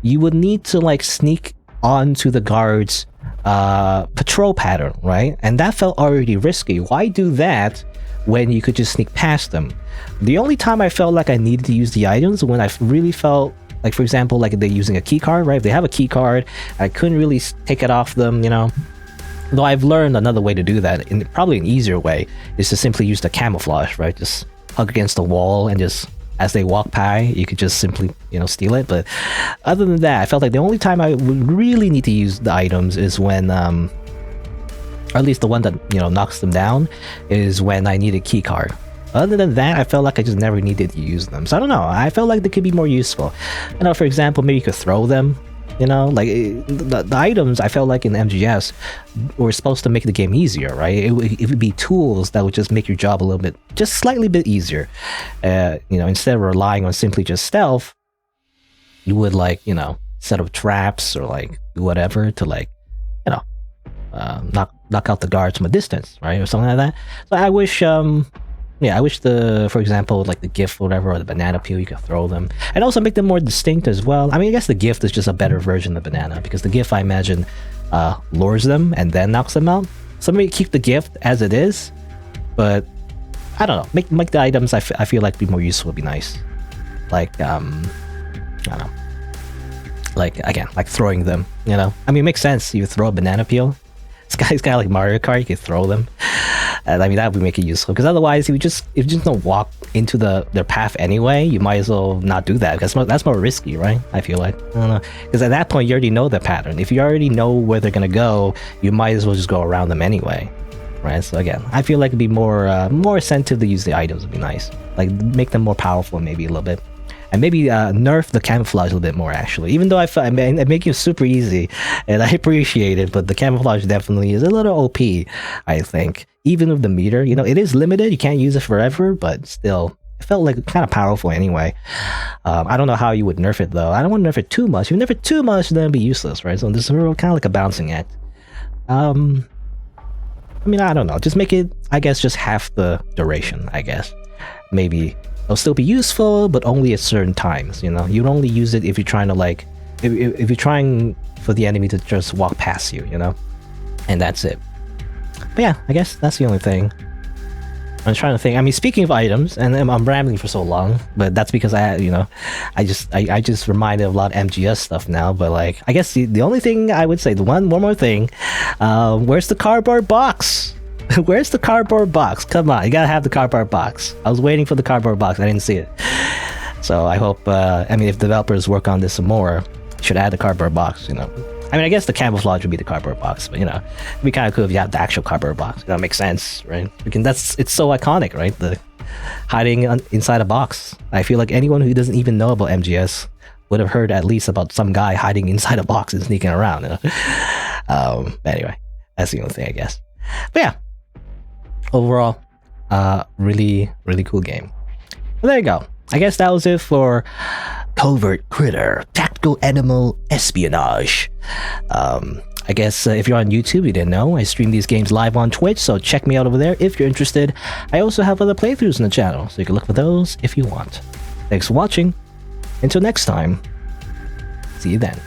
you would need to like sneak onto the guards patrol pattern, right? And that felt already risky. Why do that when you could just sneak past them? The only time I felt like I needed to use the items when I really felt like, for example, like they're using a key card, right? If they have a key card, I couldn't really take it off them, Though I've learned another way to do that, and probably an easier way, is to simply use the camouflage, right? Just hug against the wall and just as they walk by, you could just simply, steal it. But other than that, I felt like the only time I would really need to use the items is when, or at least the one that, knocks them down, is when I need a key card. Other than that, I felt like I just never needed to use them. So I don't know, I felt like they could be more useful. For example, maybe you could throw them, like the items I felt like in MGS were supposed to make the game easier, right? It would be tools that would just make your job a little bit, just slightly bit easier. Instead of relying on simply just stealth, you would like, set up traps or like do whatever to like, knock out the guards from a distance, right? Or something like that. So I wish, I wish for example, like the gift or whatever, or the banana peel, you could throw them. And also make them more distinct as well. I mean, I guess the gift is just a better version of the banana, because the gift, I imagine, lures them and then knocks them out. So maybe keep the gift as it is, but I don't know. Make the items I feel like be more useful would be nice. Like, I don't know. Like, again, like throwing them, I mean, it makes sense. You throw a banana peel. This guy's got like Mario Kart, you can throw them. I mean, that would make it useful, because otherwise, if you just don't walk into their path anyway, you might as well not do that, because that's more risky, right? I feel like, I don't know, because at that point you already know the pattern. If you already know where they're gonna go, you might as well just go around them anyway, right? So again, I feel like it'd be more incentive to use the items would be nice, like make them more powerful maybe a little bit. And maybe nerf the camouflage a little bit more, actually. Even though I mean, it makes it super easy, and I appreciate it, but the camouflage definitely is a little OP, I think. Even with the meter, it is limited. You can't use it forever, but still, it felt like kind of powerful anyway. I don't know how you would nerf it, though. I don't want to nerf it too much. If you nerf it too much, then it'd be useless, right? So this is kind of like a balancing act. I mean, I don't know. Just make it, I guess, just half the duration, I guess. Maybe it'll still be useful, but only at certain times, You'd only use it if you're trying to, like, if you're trying for the enemy to just walk past you, And that's it. But yeah, I guess that's the only thing. I'm trying to think. I mean, speaking of items, and I'm rambling for so long, but that's because I just reminded of a lot of MGS stuff now. But like, I guess the only thing I would say, one more thing, where's the cardboard box? Where's the cardboard box? Come on, you gotta have the cardboard box. I was waiting for the cardboard box. I didn't see it. So I hope, I mean, if developers work on this some more, should add the cardboard box, I mean, I guess the camouflage would be the cardboard box, but it'd be kind of cool if you had the actual cardboard box. That makes sense, right? Because it's so iconic, right? The hiding inside a box. I feel like anyone who doesn't even know about MGS would have heard at least about some guy hiding inside a box and sneaking around. Anyway, that's the only thing, I guess. But yeah, overall, really, really cool game. Well, there you go. I guess that was it for Covert Critter, Tactical Animal Espionage. I guess if you're on YouTube, you didn't know, I stream these games live on Twitch, so check me out over there if you're interested. I also have other playthroughs on the channel, so you can look for those if you want. Thanks for watching. Until next time, see you then.